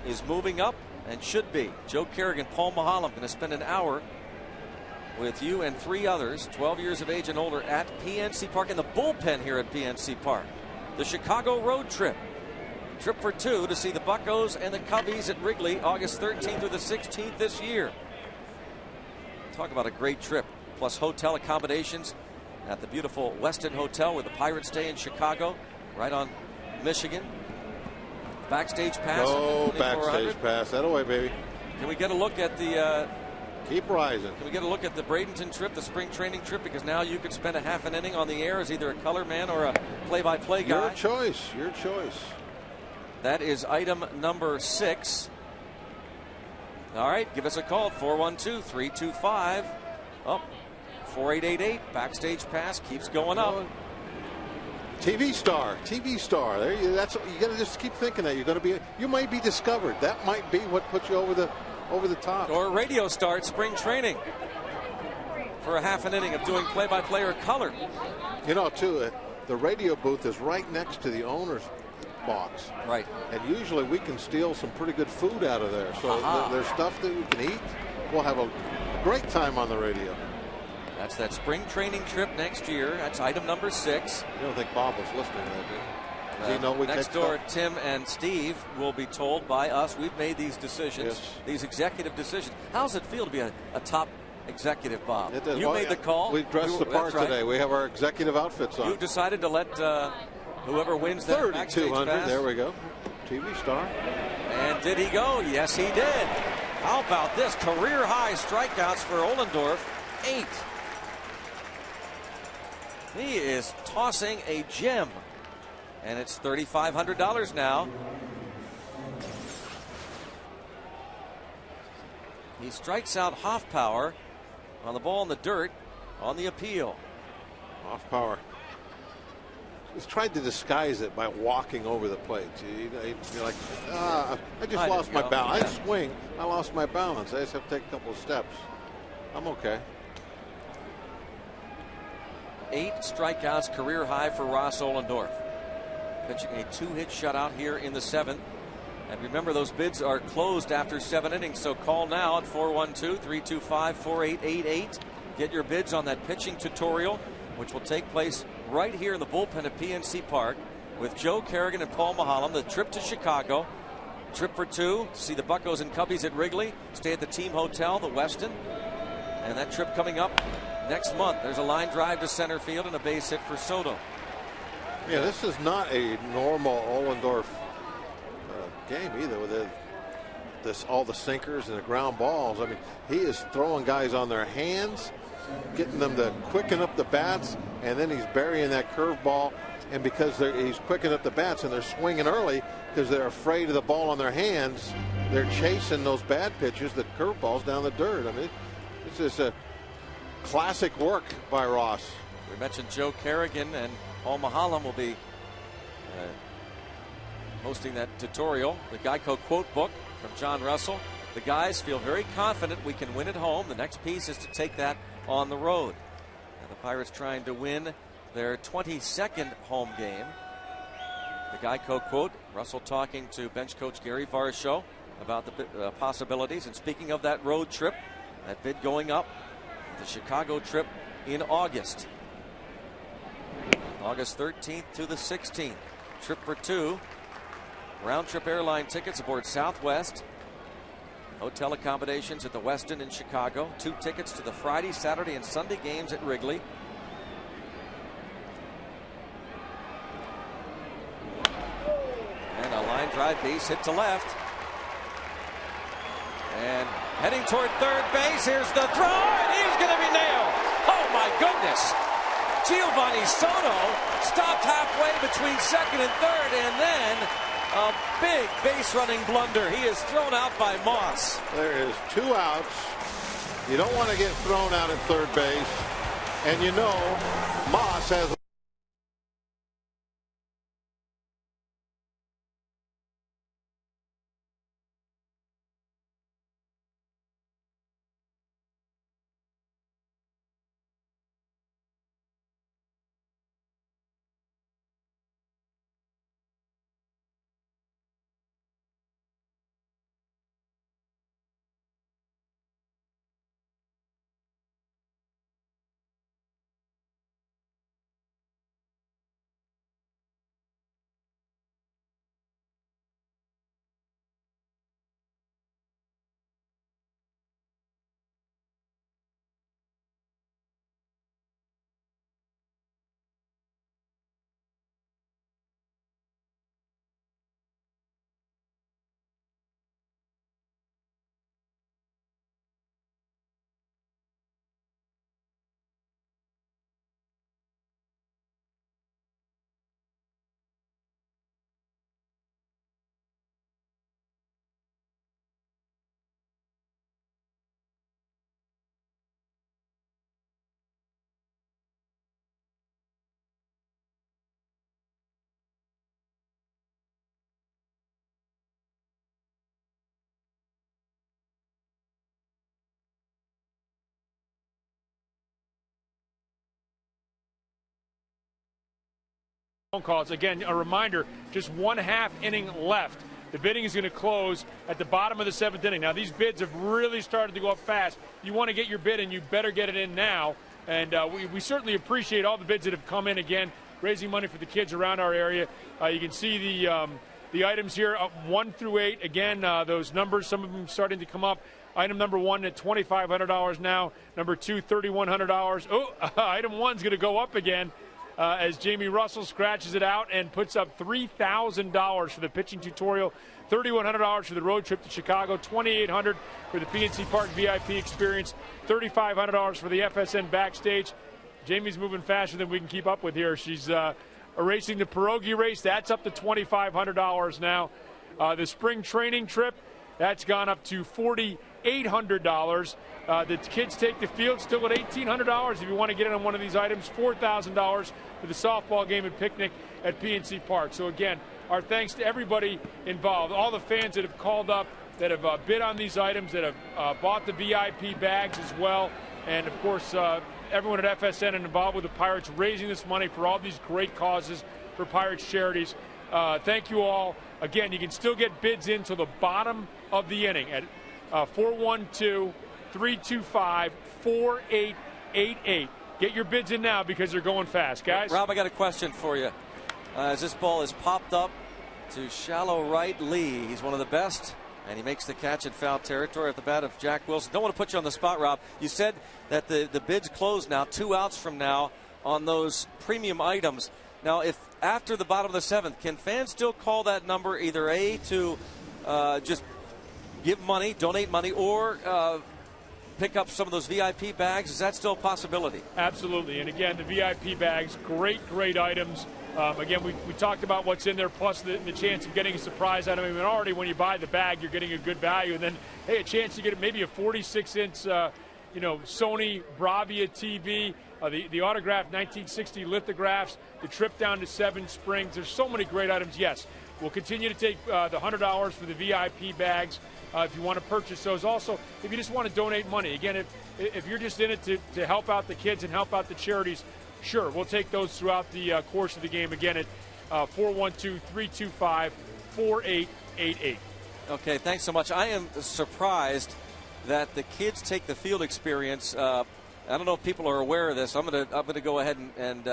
is moving up and should be. Joe Kerrigan, Paul Mahalam going to spend an hour with you and 3 others, 12 years of age and older, at PNC Park in the bullpen here at PNC Park. The Chicago road trip. Trip for 2 to see the Buccos and the Cubbies at Wrigley August 13th through the 16th this year. Talk about a great trip. Plus hotel accommodations at the beautiful Westin Hotel where the Pirates stay in Chicago, right on Michigan. Backstage pass. Oh, backstage pass. That away, baby. Can we get a look at the... Keep rising. Can we get a look at the Bradenton trip, the spring training trip? Because now you could spend a half an inning on the air as either a color man or a play-by-play guy. Your choice. Your choice. That is item number 6. All right, give us a call, 412-325. Oh, 4888. Backstage pass keeps going up. TV star. There you got to just keep thinking that you're going to be. You might be discovered. That might be what puts you over the top. Or a radio star at spring training for a half an inning of doing play-by-play or color. You know, too, the radio booth is right next to the owner's box. Right. And usually we can steal some pretty good food out of there. So there's stuff that we can eat. We'll have a great time on the radio. That's that spring training trip next year. That's item number 6. You don't think Bob was listening to that, do you? Does he know we next take door, stuff? Tim and Steve will be told by us. We've made these decisions, Yes. these executive decisions. How does it feel to be a top executive, Bob? It does. You Well, made the call. We dressed the part today. We have our executive outfits on. You decided to let whoever wins that backstage 3,200. pass. There we go. TV star. And did he go? Yes, he did. How about this? Career high strikeouts for Ohlendorf, 8. He is tossing a gem. And it's $3,500 now. He strikes out Hoffpower on the ball in the dirt on the appeal. Hoffpower. He's tried to disguise it by walking over the plate. You're like, I just lost my balance. I swing. I lost my balance. I just have to take a couple of steps. I'm okay. 8 strikeouts, career high for Ross Ohlendorf. Pitching a 2-hit shutout here in the 7th. And remember, those bids are closed after 7 innings, so call now at 412-325-4888. Get your bids on that pitching tutorial, which will take place right here in the bullpen at PNC Park with Joe Kerrigan and Paul Mahalam. The trip to Chicago, trip for 2 to see the Buccos and Cubbies at Wrigley, stay at the team hotel, the Westin, and that trip coming up next month. There's a line drive to center field and a base hit for Soto. Yeah, this is not a normal Ohlendorf game either, with all the sinkers and the ground balls. I mean, he is throwing guys on their hands, getting them to quicken up the bats, and then he's burying that curveball. And because he's quickening up the bats and they're swinging early because they're afraid of the ball on their hands, they're chasing those bad pitches, the curveballs down the dirt. I mean, this is a classic work by Ross. We mentioned Joe Kerrigan, and Paul Mahalam will be hosting that tutorial. The Geico quote book from John Russell. The guys feel very confident we can win at home. The next piece is to take that on the road. And the Pirates trying to win their 22nd home game. The Geico quote, Russell talking to bench coach Gary Varsho about the possibilities. And speaking of that road trip, that bid going up, the Chicago trip in August. August 13th to the 16th. Trip for 2. Round trip airline tickets aboard Southwest. Hotel accommodations at the Westin in Chicago. 2 tickets to the Friday, Saturday, and Sunday games at Wrigley. And a line drive base hit to left. And heading toward third base. Here's the throw, and he's going to be nailed. Oh, my goodness. Giovanni Soto stopped halfway between second and third, and then a big base running blunder. He is thrown out by Moss. There is 2 outs. You don't want to get thrown out at third base. And you know, Moss has phone calls. Again, a reminder, just 1/2 inning left. The bidding is going to close at the bottom of the 7th inning. Now, these bids have really started to go up fast. You want to get your bid in, you better get it in now. And we certainly appreciate all the bids that have come in, again, raising money for the kids around our area. You can see the items here, 1 through 8. Again, those numbers, some of them starting to come up. Item number 1 at $2,500 now. Number 2, $3,100. Oh, item 1's going to go up again. As Jamie Russell scratches it out and puts up $3,000 for the pitching tutorial, $3,100 for the road trip to Chicago, $2,800 for the PNC Park VIP experience, $3,500 for the FSN backstage. Jamie's moving faster than we can keep up with here. She's erasing the pierogi race. That's up to $2,500 now. The spring training trip, that's gone up to $4,800. The kids take the field still at $1,800 if you want to get in on one of these items. $4,000 for the softball game and picnic at PNC Park. So again, our thanks to everybody involved, all the fans that have called up, that have bid on these items, that have bought the VIP bags as well, and of course everyone at FSN and involved with the Pirates raising this money for all these great causes for Pirates charities. Thank you all. Again, you can still get bids in to the bottom of the inning at 412-325-4888. Get your bids in now because they're going fast, guys. Rob, I got a question for you. As this ball is popped up to shallow right, Lee. He's one of the best, and he makes the catch in foul territory at the bat of Jack Wilson. Don't want to put you on the spot, Rob. You said that the bids close now, 2 outs from now on those premium items. Now, if after the bottom of the 7th, can fans still call that number either A, to just give money, donate money, or pick up some of those VIP bags? Is that still a possibility? Absolutely. And again, the VIP bags, great items. Again, we talked about what's in there, plus the chance of getting a surprise item. I mean, already when you buy the bag, you're getting a good value. And then, hey, a chance to get maybe a 46-inch Sony Bravia TV, the autographed 1960 lithographs, the trip down to Seven Springs. There's so many great items. Yes, we'll continue to take the $100 for the VIP bags if you want to purchase those. Also, if you just want to donate money, again, if you're just in it to help out the kids and help out the charities, sure, we'll take those throughout the course of the game. Again, at 412-325-4888. Okay, thanks so much. I am surprised that the kids take the field experience. I don't know if people are aware of this. I'm gonna go ahead and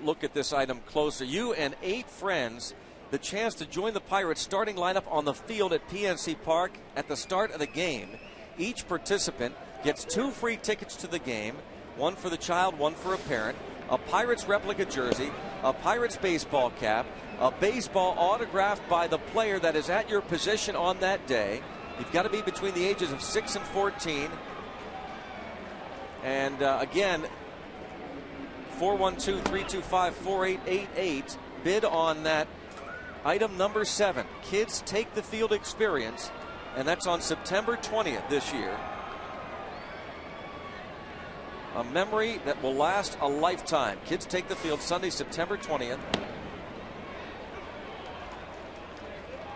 look at this item closer. You and 8 friends, the chance to join the Pirates starting lineup on the field at PNC Park at the start of the game. Each participant gets 2 free tickets to the game, 1 for the child, 1 for a parent, a Pirates replica jersey, a Pirates baseball cap, a baseball autographed by the player that is at your position on that day. You've got to be between the ages of 6 and 14. And again, 412-325-4888. Bid on that item number 7. Kids Take the Field experience. And that's on September 20th this year. A memory that will last a lifetime. Kids Take the Field, Sunday, September 20th.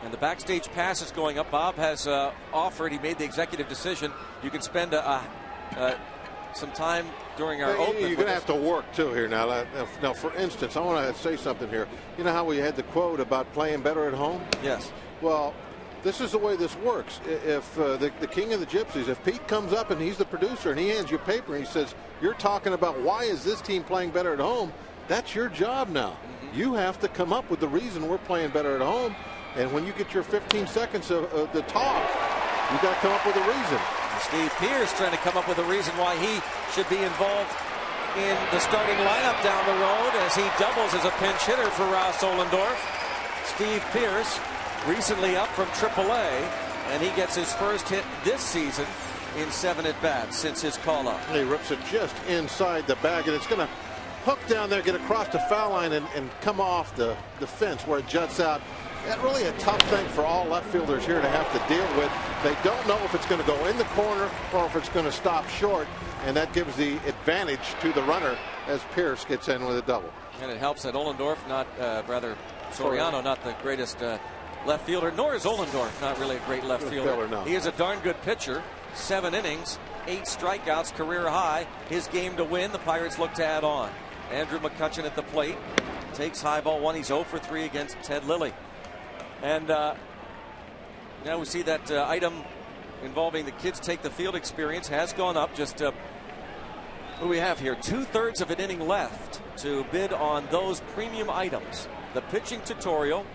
And the backstage pass is going up. Bob has offered, he made the executive decision, you can spend some time during our open. You're going to have to work too here now. Now, for instance, I want to say something here. You know how we had the quote about playing better at home? Yes. Well, this is the way this works. If the king of the gypsies, if Pete comes up and he's the producer and he hands you paper and he says, you're talking about why is this team playing better at home, that's your job now. You have to come up with the reason we're playing better at home. And when you get your 15 seconds of the talk, you got to come up with a reason. Steve Pierce trying to come up with a reason why he should be involved in the starting lineup down the road as he doubles as a pinch hitter for Ross Ohlendorf. Steve Pierce, recently up from AAA, and he gets his first hit this season in 7 at-bats since his call-up. He rips it just inside the bag, and it's going to hook down there, get across the foul line, and come off the fence where it juts out. That's really a tough thing for all left fielders here to have to deal with. They don't know if it's going to go in the corner or if it's going to stop short, and that gives the advantage to the runner as Pierce gets in with a double. And it helps that Ohlendorf, Soriano, not the greatest left fielder, nor is Ohlendorf not really a great left fielder. No. He is a darn good pitcher. 7 innings, 8 strikeouts, career high. His game to win. The Pirates look to add on. Andrew McCutcheon at the plate. takes high ball one. He's 0 for 3 against Ted Lilly. And now we see that item involving the kids take the field experience has gone up. Just what do we have here? 2/3 of an inning left to bid on those premium items. The pitching tutorial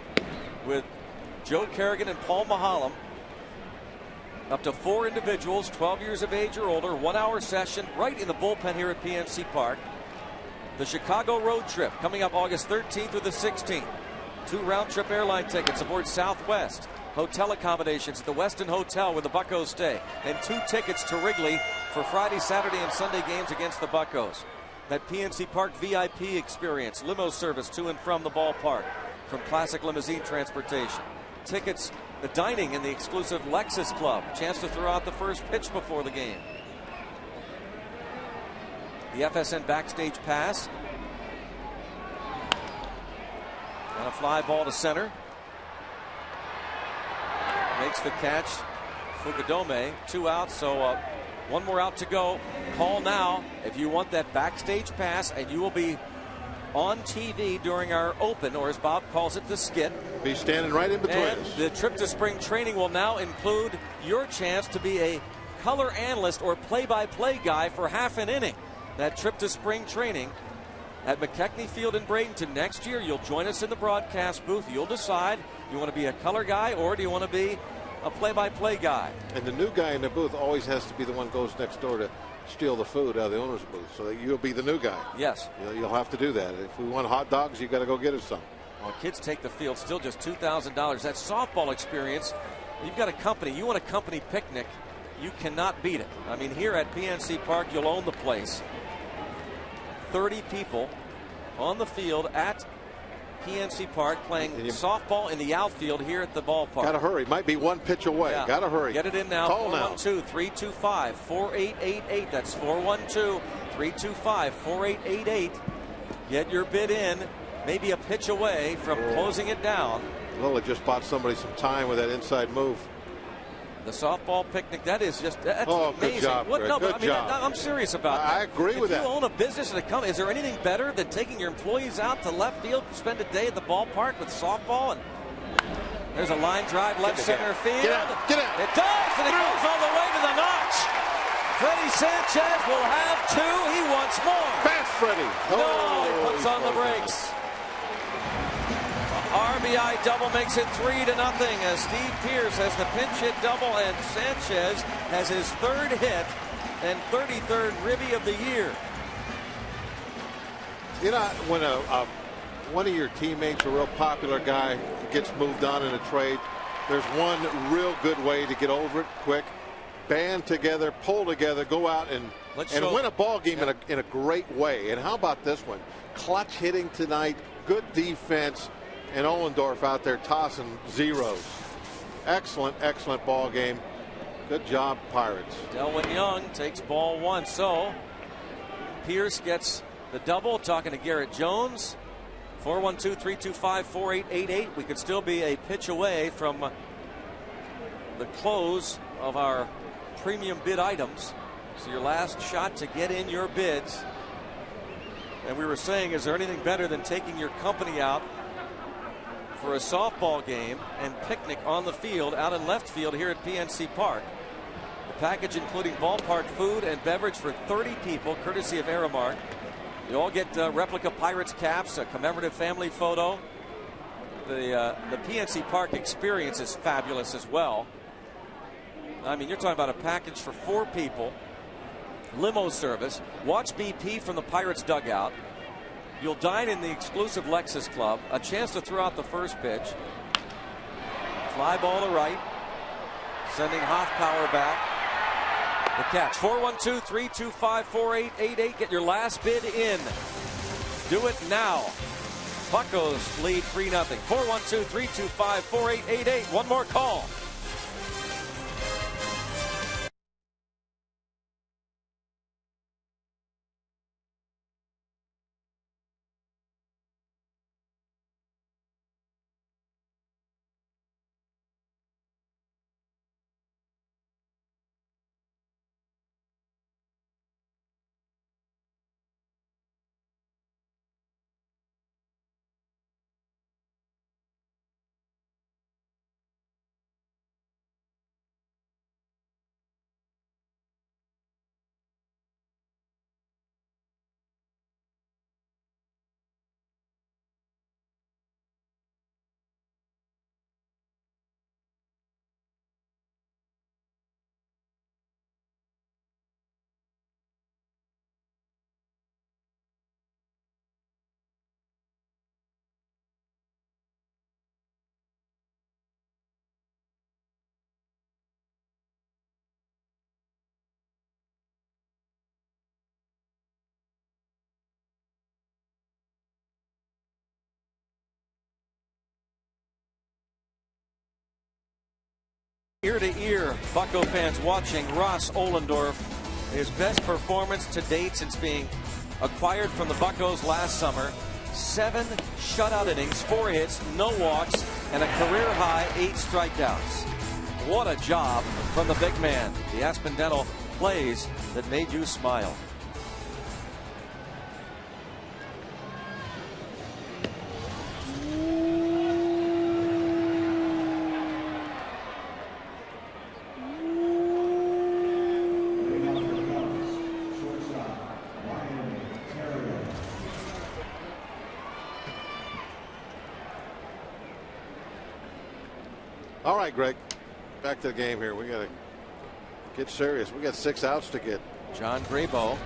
with Joe Kerrigan and Paul Mahalam. Up to 4 individuals, 12 years of age or older, 1 hour session right in the bullpen here at PNC Park. The Chicago road trip coming up August 13th through the 16th. 2 round-trip airline tickets aboard Southwest. Hotel accommodations at the Westin Hotel where the Buccos stay. And 2 tickets to Wrigley for Friday, Saturday, and Sunday games against the Buccos. That PNC Park VIP experience, limo service to and from the ballpark from Classic Limousine Transportation. Tickets, the dining in the exclusive Lexus Club. Chance to throw out the first pitch before the game. The FSN backstage pass. And a fly ball to center. Makes the catch. Fukudome, 2 outs, so 1 more out to go. Call now if you want that backstage pass, and you will be on TV during our open, or as Bob calls it, the skit. Be standing right in between and us. The trip to spring training will now include your chance to be a color analyst or play-by-play guy for half an inning. That trip to spring training at McKechnie Field in Bradenton next year. You'll join us in the broadcast booth. You'll decide, you want to be a color guy or do you want to be a play-by-play guy? And the new guy in the booth always has to be the one who goes next door to steal the food out of the owner's booth, so that you'll be the new guy. Yes. You'll have to do that. If we want hot dogs, you got to go get us some. Well, kids take the field, still just $2,000. That softball experience, you've got a company. You want a company picnic, you cannot beat it. I mean, here at PNC Park, you'll own the place. 30 people on the field at PNC Park playing softball in the outfield here at the ballpark. Got to hurry. Might be 1 pitch away. Yeah. Got to hurry. Get it in now. Call now. 412-325-4888. That's 412-325-4888. Get your bid in. Maybe a pitch away from closing it down. Lilla just bought somebody some time with that inside move. The softball picnic, that's amazing. Good job, Greg. No, good but, job. I'm serious about that. I agree with that. If you own a business and a company, is there anything better than taking your employees out to left field, spend a day at the ballpark with softball? And there's a line drive left center field. Get out. Get out. It does, and it goes all the way to the notch. Freddie Sanchez will have 2. He wants more. Fast, Freddie. No, he puts on the brakes. RBI double makes it 3-0 as Steve Pearce has the pinch hit double, and Sanchez has his 3rd hit and 33rd ribby of the year. You know, when one of your teammates, a real popular guy, gets moved on in a trade, there's one real good way to get over it quick. Band together, pull together, go out and win a ball game in a great way. And how about this one? Clutch hitting tonight, good defense. And Ohlendorf out there tossing zeros. Excellent, excellent ball game. Good job, Pirates. Delwyn Young takes ball 1. So Pierce gets the double. Talking to Garrett Jones. 412-325-4888. We could still be a pitch away from the close of our premium bid items. So your last shot to get in your bids. And we were saying, is there anything better than taking your company out for a softball game and picnic on the field out in left field here at PNC Park? The package including ballpark food and beverage for 30 people, courtesy of Aramark. You all get replica Pirates caps, a commemorative family photo. The PNC Park experience is fabulous as well. I mean, you're talking about a package for 4 people, limo service, watch BP from the Pirates dugout. You'll dine in the exclusive Lexus Club, a chance to throw out the first pitch. Fly ball to right, sending Hoffpower back. The catch, 412-325-4888. Get your last bid in. Do it now. Buccos lead 3-0. 412-325-4888. One more call. Ear to ear, Bucco fans watching Ross Ohlendorf, his best performance to date since being acquired from the Buccos last summer. 7 shutout innings, 4 hits, no walks, and a career-high 8 strikeouts. What a job from the big man. The Aspen Dental plays that made you smile. All right, Greg, back to the game here. We got to get serious. We got 6 outs to get. John Graybo.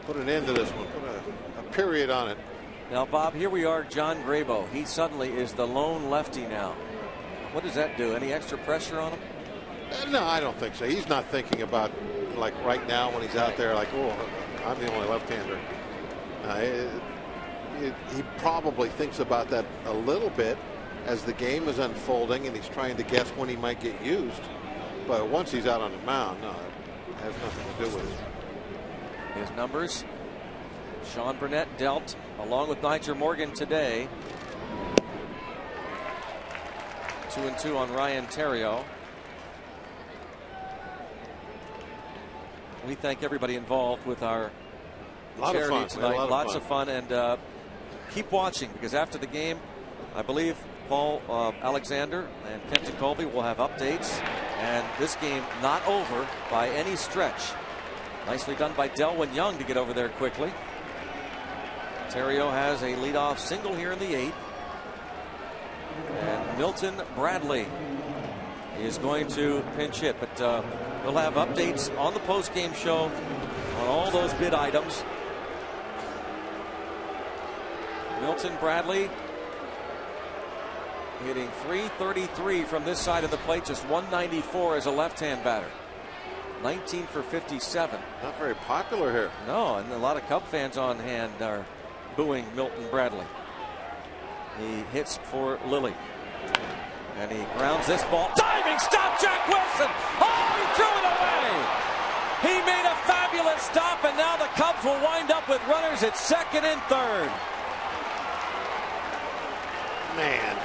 Put an end to this one. Put a period on it. Now, Bob, here we are, John Graybo. He suddenly is the lone lefty now. What does that do? Any extra pressure on him? No, I don't think so. He's not thinking about, like, right now when he's out there, like, oh, I'm the only left-hander. He probably thinks about that a little bit as the game is unfolding, and he's trying to guess when he might get used. But once he's out on the mound, no, it has nothing to do with it. His numbers, Sean Burnett dealt along with Niger Morgan today. 2-2 on Ryan Theriot. We thank everybody involved with our charity tonight. Lots of fun, and keep watching, because after the game, I believe Paul Alexander and Kenton Colby will have updates, and this game not over by any stretch. Nicely done by Delwyn Young to get over there quickly. Theriot has a leadoff single here in the 8th, and Milton Bradley is going to pinch hit, but we'll have updates on the post-game show on all those bid items. Milton Bradley hitting .333 from this side of the plate, just .194 as a left-hand batter. 19 for 57. Not very popular here. No, and a lot of Cub fans on hand are booing Milton Bradley. He hits for Lilly, and he grounds this ball. Diving stop, Jack Wilson. Oh, he threw it away. He made a fabulous stop, and now the Cubs will wind up with runners at second and third. Man.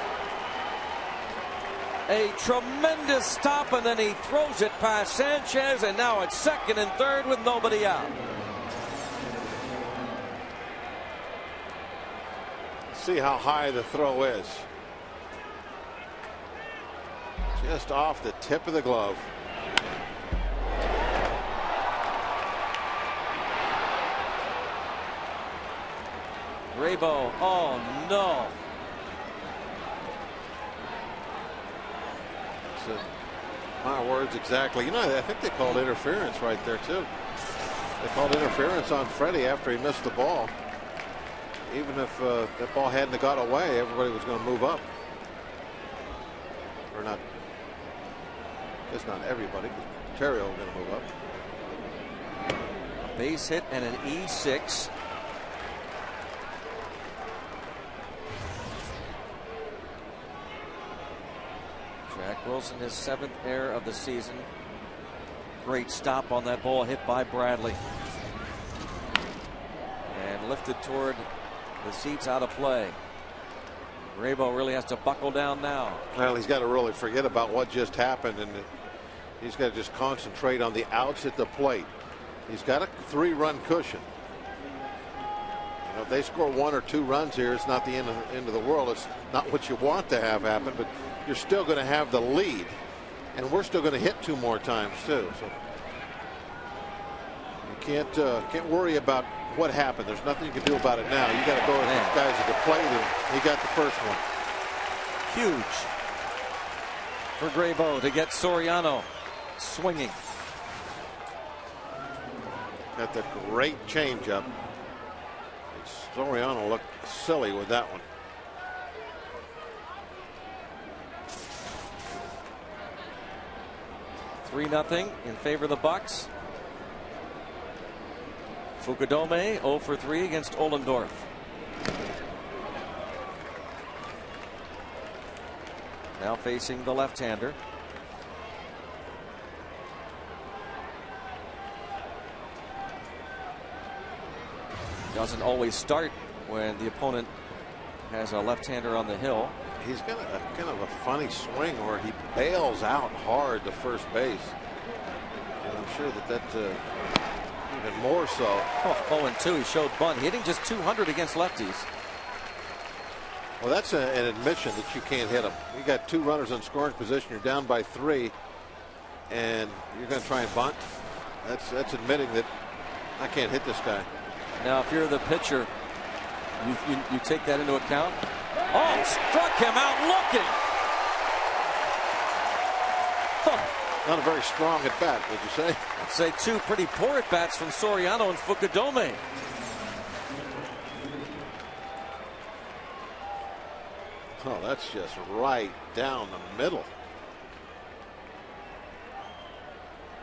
A tremendous stop, and then he throws it past Sanchez, and now it's second and third with nobody out. See how high the throw is. Just off the tip of the glove. Graybo, oh no. My words exactly. You know, I think they called interference right there too. They called interference on Freddie after he missed the ball. Even if that ball hadn't got away, everybody was going to move up. Or not. I guess not everybody. Theriot was going to move up. A base hit and an E6. Jack Wilson, his 7th error of the season. Great stop on that ball hit by Bradley. And lifted toward the seats, out of play. Graybo really has to buckle down now. Well, he's got to really forget about what just happened, and he's got to just concentrate on the outs at the plate. He's got a 3-run cushion. You know, if they score 1 or 2 runs here, it's not the end of the world. It's not what you want to have happen, but you're still going to have the lead, and we're still going to hit 2 more times too. So you can't worry about what happened. There's nothing you can do about it now. You got to go with these guys at the plate, and he got the first one. Huge for Graybo to get Soriano swinging. Got the great changeup. Soriano looked silly with that one. (3-0) in favor of the Bucks. Fukudome 0 for 3 against Ohlendorf. now facing the left-hander. Doesn't always start when the opponent has a left-hander on the hill. He's got a kind of a funny swing where he bails out hard to first base. And I'm sure that's even more so. Oh, 0-2. He showed bunt, hitting just 200 against lefties. Well, that's an admission that you can't hit him. You got 2 runners in scoring position. You're down by 3, and you're going to try and bunt. That's admitting that I can't hit this guy. Now, if you're the pitcher, you take that into account. Oh, struck him out looking. Huh. Not a very strong at bat, would you say? I'd say 2 pretty poor at bats from Soriano and Fukudome. Oh, that's just right down the middle.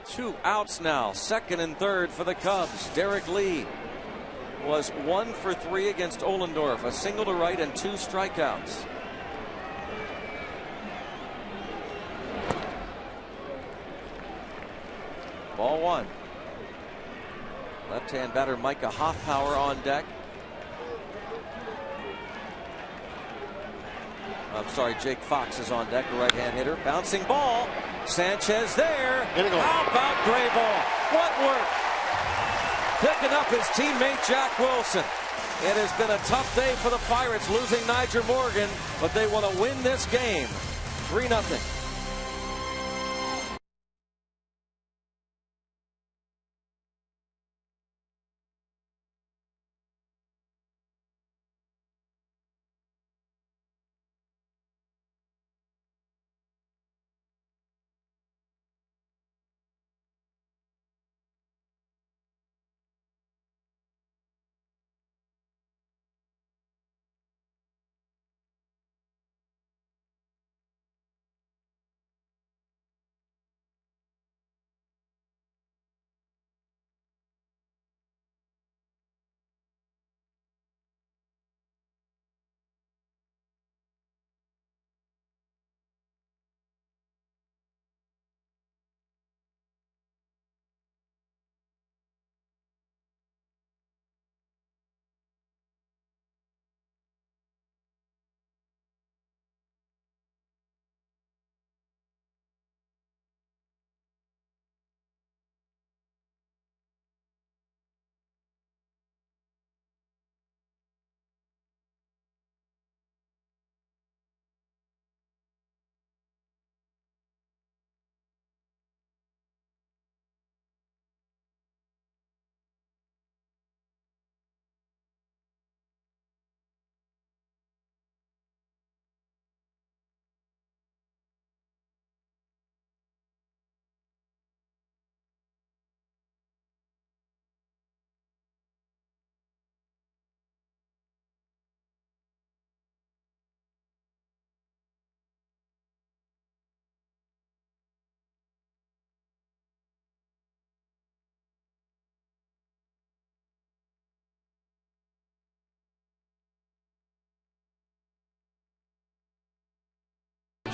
2 outs now, second and third for the Cubs. Derek Lee was 1 for 3 against Ohlendorf, a single to right and 2 strikeouts. Ball 1. Left-hand batter Micah Hoffpower on deck. I'm sorry, Jake Fox is on deck, a right-hand hitter. Bouncing ball. Sanchez there. How about Grayboll? What work? Picking up his teammate Jack Wilson. It has been a tough day for the Pirates, losing Niger Morgan, but they want to win this game. 3-0.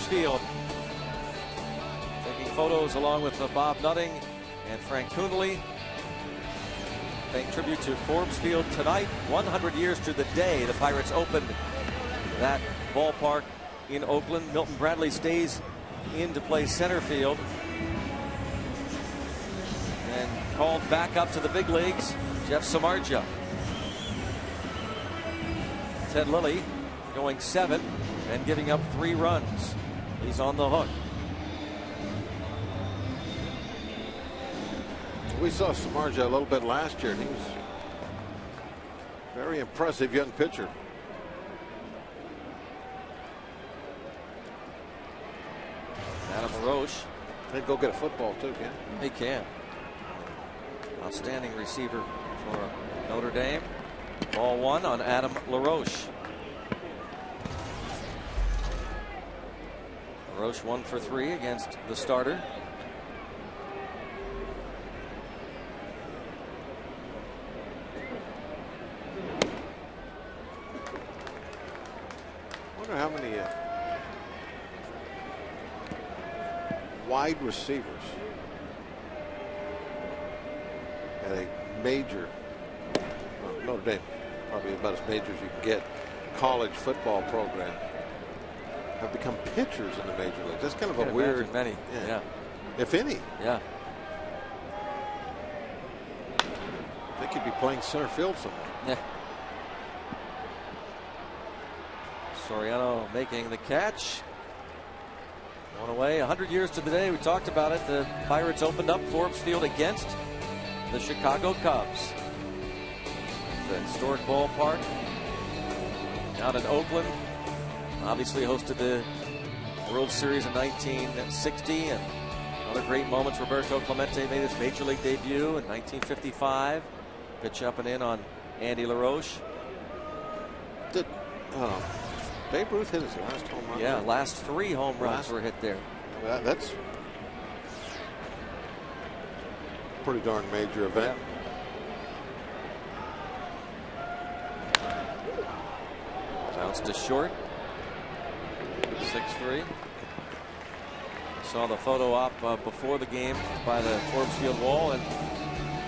Field. Taking photos along with Bob Nutting and Frank Kundley. Paying tribute to Forbes Field tonight. 100 years to the day the Pirates opened that ballpark in Oakland. Milton Bradley stays in to play center field. And called back up to the big leagues, Jeff Samardzija. Ted Lilly going 7 and giving up 3 runs. He's on the hook. We saw Samardzija a little bit last year, and he was a very impressive young pitcher. Adam LaRoche. He'd go get a football too, can he? Can. Outstanding receiver for Notre Dame. Ball 1 on Adam LaRoche. LaRoche 1 for 3 against the starter. I wonder how many wide receivers at a major, Notre Dame, probably about as major as you can get, college football program, have become pitchers in the major leagues. That's kind of a weird. Many, yeah. If any. Yeah. I think he'd be playing center field somewhere. Yeah. Soriano making the catch. One away. 100 years to the day. We talked about it. The Pirates opened up Forbes Field against the Chicago Cubs. The historic ballpark out in Oakland. Obviously hosted the World Series in 1960 and other great moments. Roberto Clemente made his major league debut in 1955. Pitch up and in on Andy LaRoche. Did Babe Ruth hit his last home run? Yeah, last 3 home runs were hit there. That's a pretty darn major event. Yeah. Bounce to short. 6-3. Saw the photo op before the game by the Forbes Field wall, and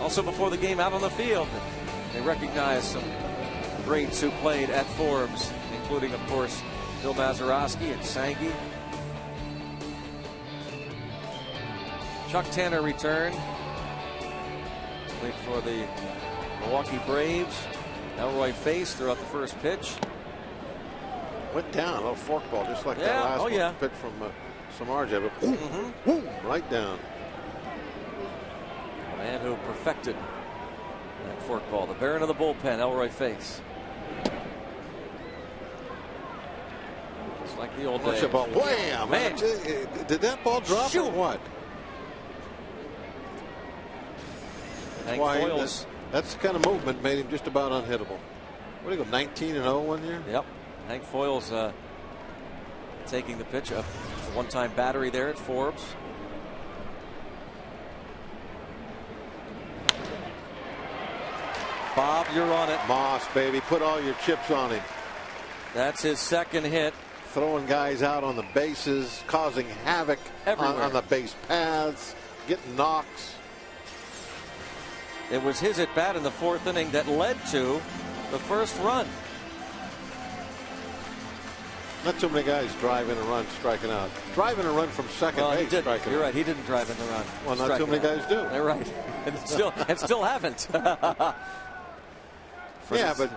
also before the game out on the field. They recognized some greats who played at Forbes, including, of course, Bill Mazeroski and Sankey. Chuck Tanner returned. Played for the Milwaukee Braves. Elroy Face threw out the first pitch. Went down, a little forkball, just like that last one. Pitch from Samardzija, but boom, right down. A man who perfected that forkball. The Baron of the bullpen, Elroy Face. It's like the old days. Wham! Man. Did that ball drop or what? That's the kind of movement made him just about unhittable. What do you go, 19-0 one year? Yep. Hank Foyle's taking the pitch up. A one-time battery there at Forbes. Bob, you're on it. Moss, baby, put all your chips on him. That's his second hit. Throwing guys out on the bases, causing havoc on the base paths, getting knocks. It was his at bat in the 4th inning that led to the first run. Not too many guys driving a run, striking out. Driving a run from second base, striking out. You're right. He didn't drive in the run. Well, not too many guys do. They're right. And still haven't. Yeah, but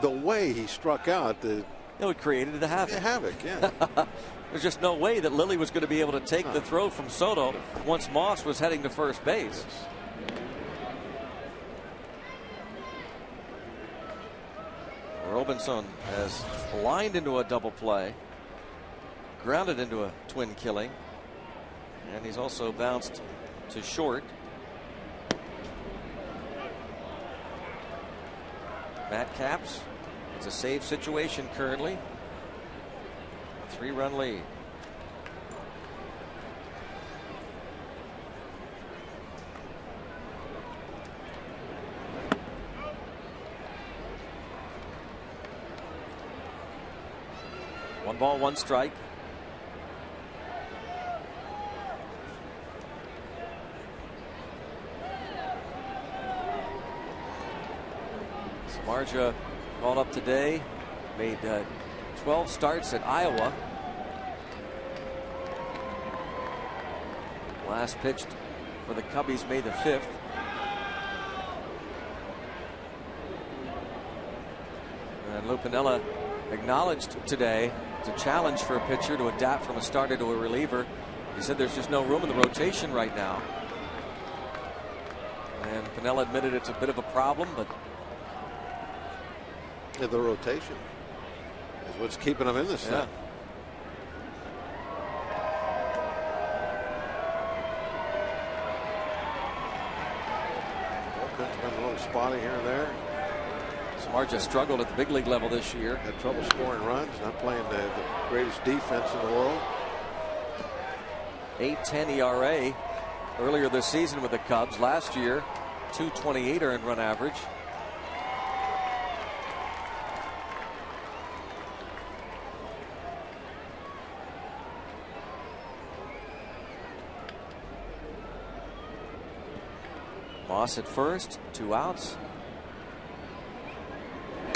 the way he struck out, it created a havoc. Havoc, yeah. There's just no way that Lilly was going to be able to take the throw from Soto once Moss was heading to first base. Yes. Robinson has lined into a double play, grounded into a twin killing, and he's also bounced to short. Matt Capps, it's a save situation currently. 3-run lead. One ball, one strike. Samardzija called up today, made 12 starts at Iowa. Last pitched for the Cubbies May the 5th. And Lou Piniella acknowledged today it's a challenge for a pitcher to adapt from a starter to a reliever. He said there's just no room in the rotation right now. And Piniella admitted it's a bit of a problem, but the rotation is what's keeping them in this thing. Bullpen's been a little spotty here and there. Samardzija struggled at the big league level this year. Had trouble scoring runs, not playing the greatest defense in the world. 8.10 ERA earlier this season with the Cubs. Last year, 2.28 earned run average. Moss at first, 2 outs.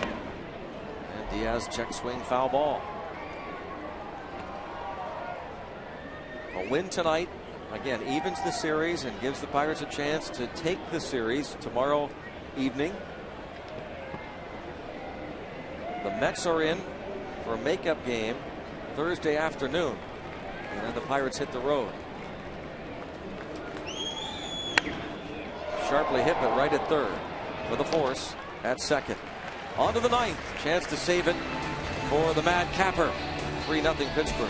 And Diaz check swing, foul ball. A win tonight, again, evens the series and gives the Pirates a chance to take the series tomorrow evening. The Mets are in for a makeup game Thursday afternoon. And then the Pirates hit the road. Sharply hit, but right at third for the force at second. On to the ninth. Chance to save it for the Mad Capper. 3-0 Pittsburgh.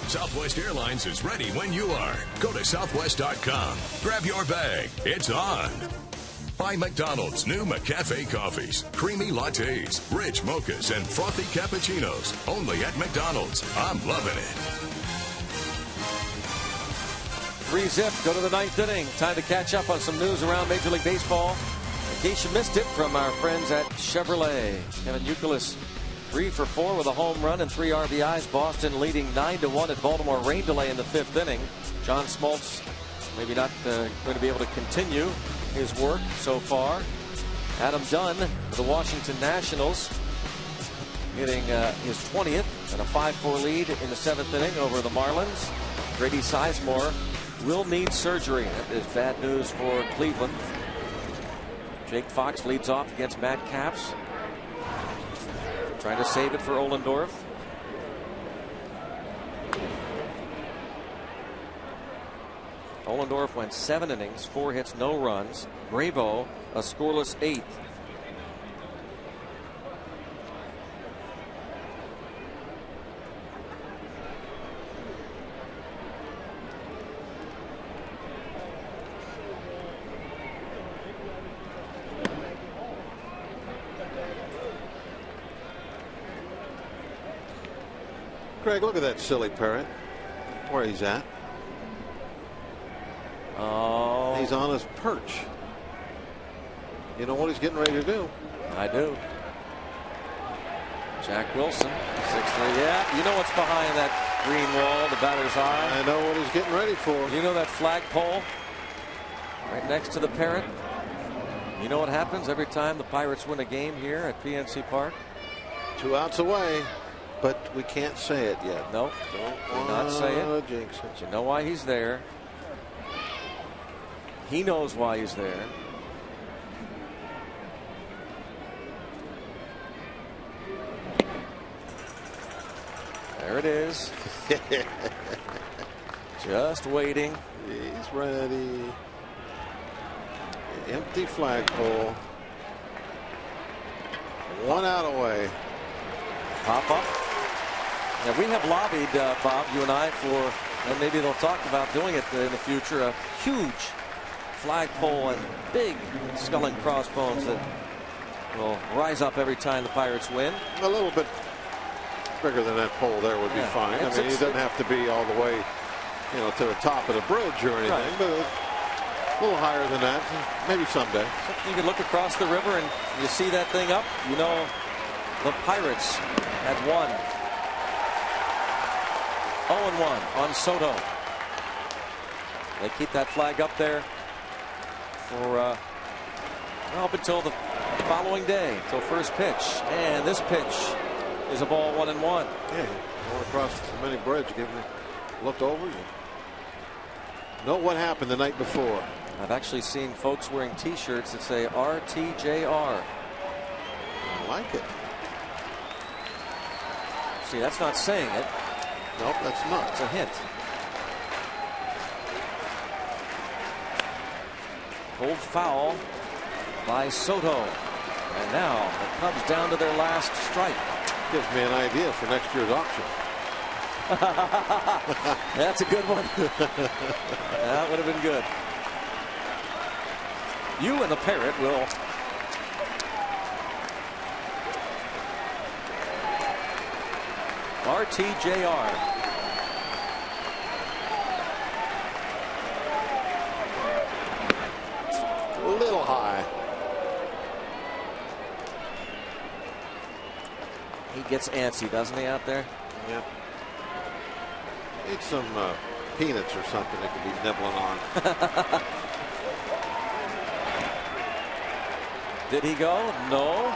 Southwest Airlines is ready when you are. Go to southwest.com. Grab your bag. It's on. By McDonald's new McCafe coffees, creamy lattes, rich mochas, and frothy cappuccinos. Only at McDonald's. I'm loving it. 3-0. Go to the ninth inning. Time to catch up on some news around Major League Baseball. In case you missed it from our friends at Chevrolet. Kevin Youkilis 3 for 4 with a home run and 3 RBIs. Boston leading 9-1 at Baltimore. Rain delay in the 5th inning. John Smoltz maybe not going to be able to continue his work so far. Adam Dunn for the Washington Nationals getting his 20th and a 5-4 lead in the 7th inning over the Marlins. Grady Sizemore will need surgery. That is bad news for Cleveland. Jake Fox leads off against Matt Capps. Trying to save it for Ohlendorf. Ohlendorf went 7 innings, 4 hits, no runs. Bravo, a scoreless 8th. Craig, look at that silly parrot. Where he's at. Oh. He's on his perch. You know what he's getting ready to do? I do. Jack Wilson, 6'3". Yeah, you know what's behind that green wall, the batter's eye? I know what he's getting ready for. You know that flagpole right next to the parrot? You know what happens every time the Pirates win a game here at PNC Park? 2 outs away. But we can't say it yet. Nope. Do not say it. Jinx it. But you know why he's there. He knows why he's there. There it is. Just waiting. He's ready. Empty flagpole. 1 out away. Pop up. Yeah, we have lobbied, Bob, you and I, for, and maybe they'll talk about doing it in the future, a huge flagpole and big skull and crossbones that will rise up every time the Pirates win. A little bit bigger than that pole there would be fine. I mean, he doesn't have to be all the way, you know, to the top of the bridge or anything, but a little higher than that, maybe someday. You can look across the river and you see that thing up, you know, the Pirates had won. 0-1 on Soto. They keep that flag up there for well, up until the following day, until first pitch. And this pitch is a ball 1-1. Yeah, going across the mini bridge, giving me looked over. You know what happened the night before. I've actually seen folks wearing T-shirts that say RTJR. I like it. See, that's not saying it. Nope, that's not. It's a hint. Pulled foul by Soto. And now the Cubs down to their last strike. Gives me an idea for next year's auction. That's a good one. That would have been good. You and the Parrot will RTJR. A little high. He gets antsy, doesn't he, out there? Yeah. Need some peanuts or something that could be nibbling on. Did he go? No.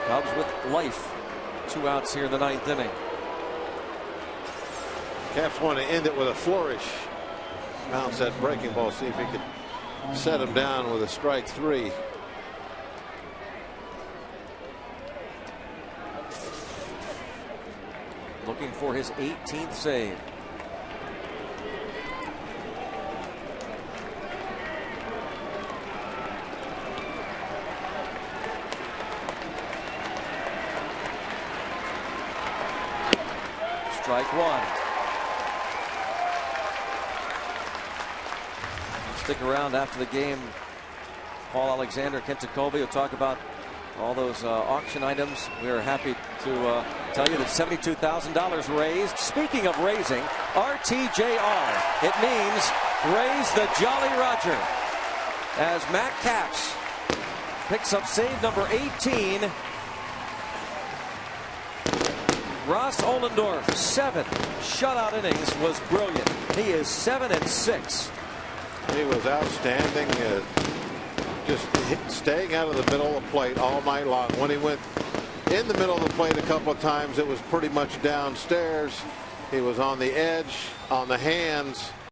Cubs with life. 2 outs here in the 9th inning. Caps want to end it with a flourish. Bounce that breaking ball. See if he can set him down with a strike 3. Looking for his 18th save. Strike 1. Stick around after the game. Paul Alexander, Kent Jacoby will talk about all those auction items. We are happy to tell you that $72,000 raised. Speaking of raising, RTJR. It means raise the Jolly Roger. As Matt Capps picks up save number 18. Ross Ohlendorf, 7 shutout innings, was brilliant. He is 7-6. He was outstanding. Just staying out of the middle of the plate all night long. When he went in the middle of the plate a couple of times, it was pretty much downstairs. He was on the edge, on the hands.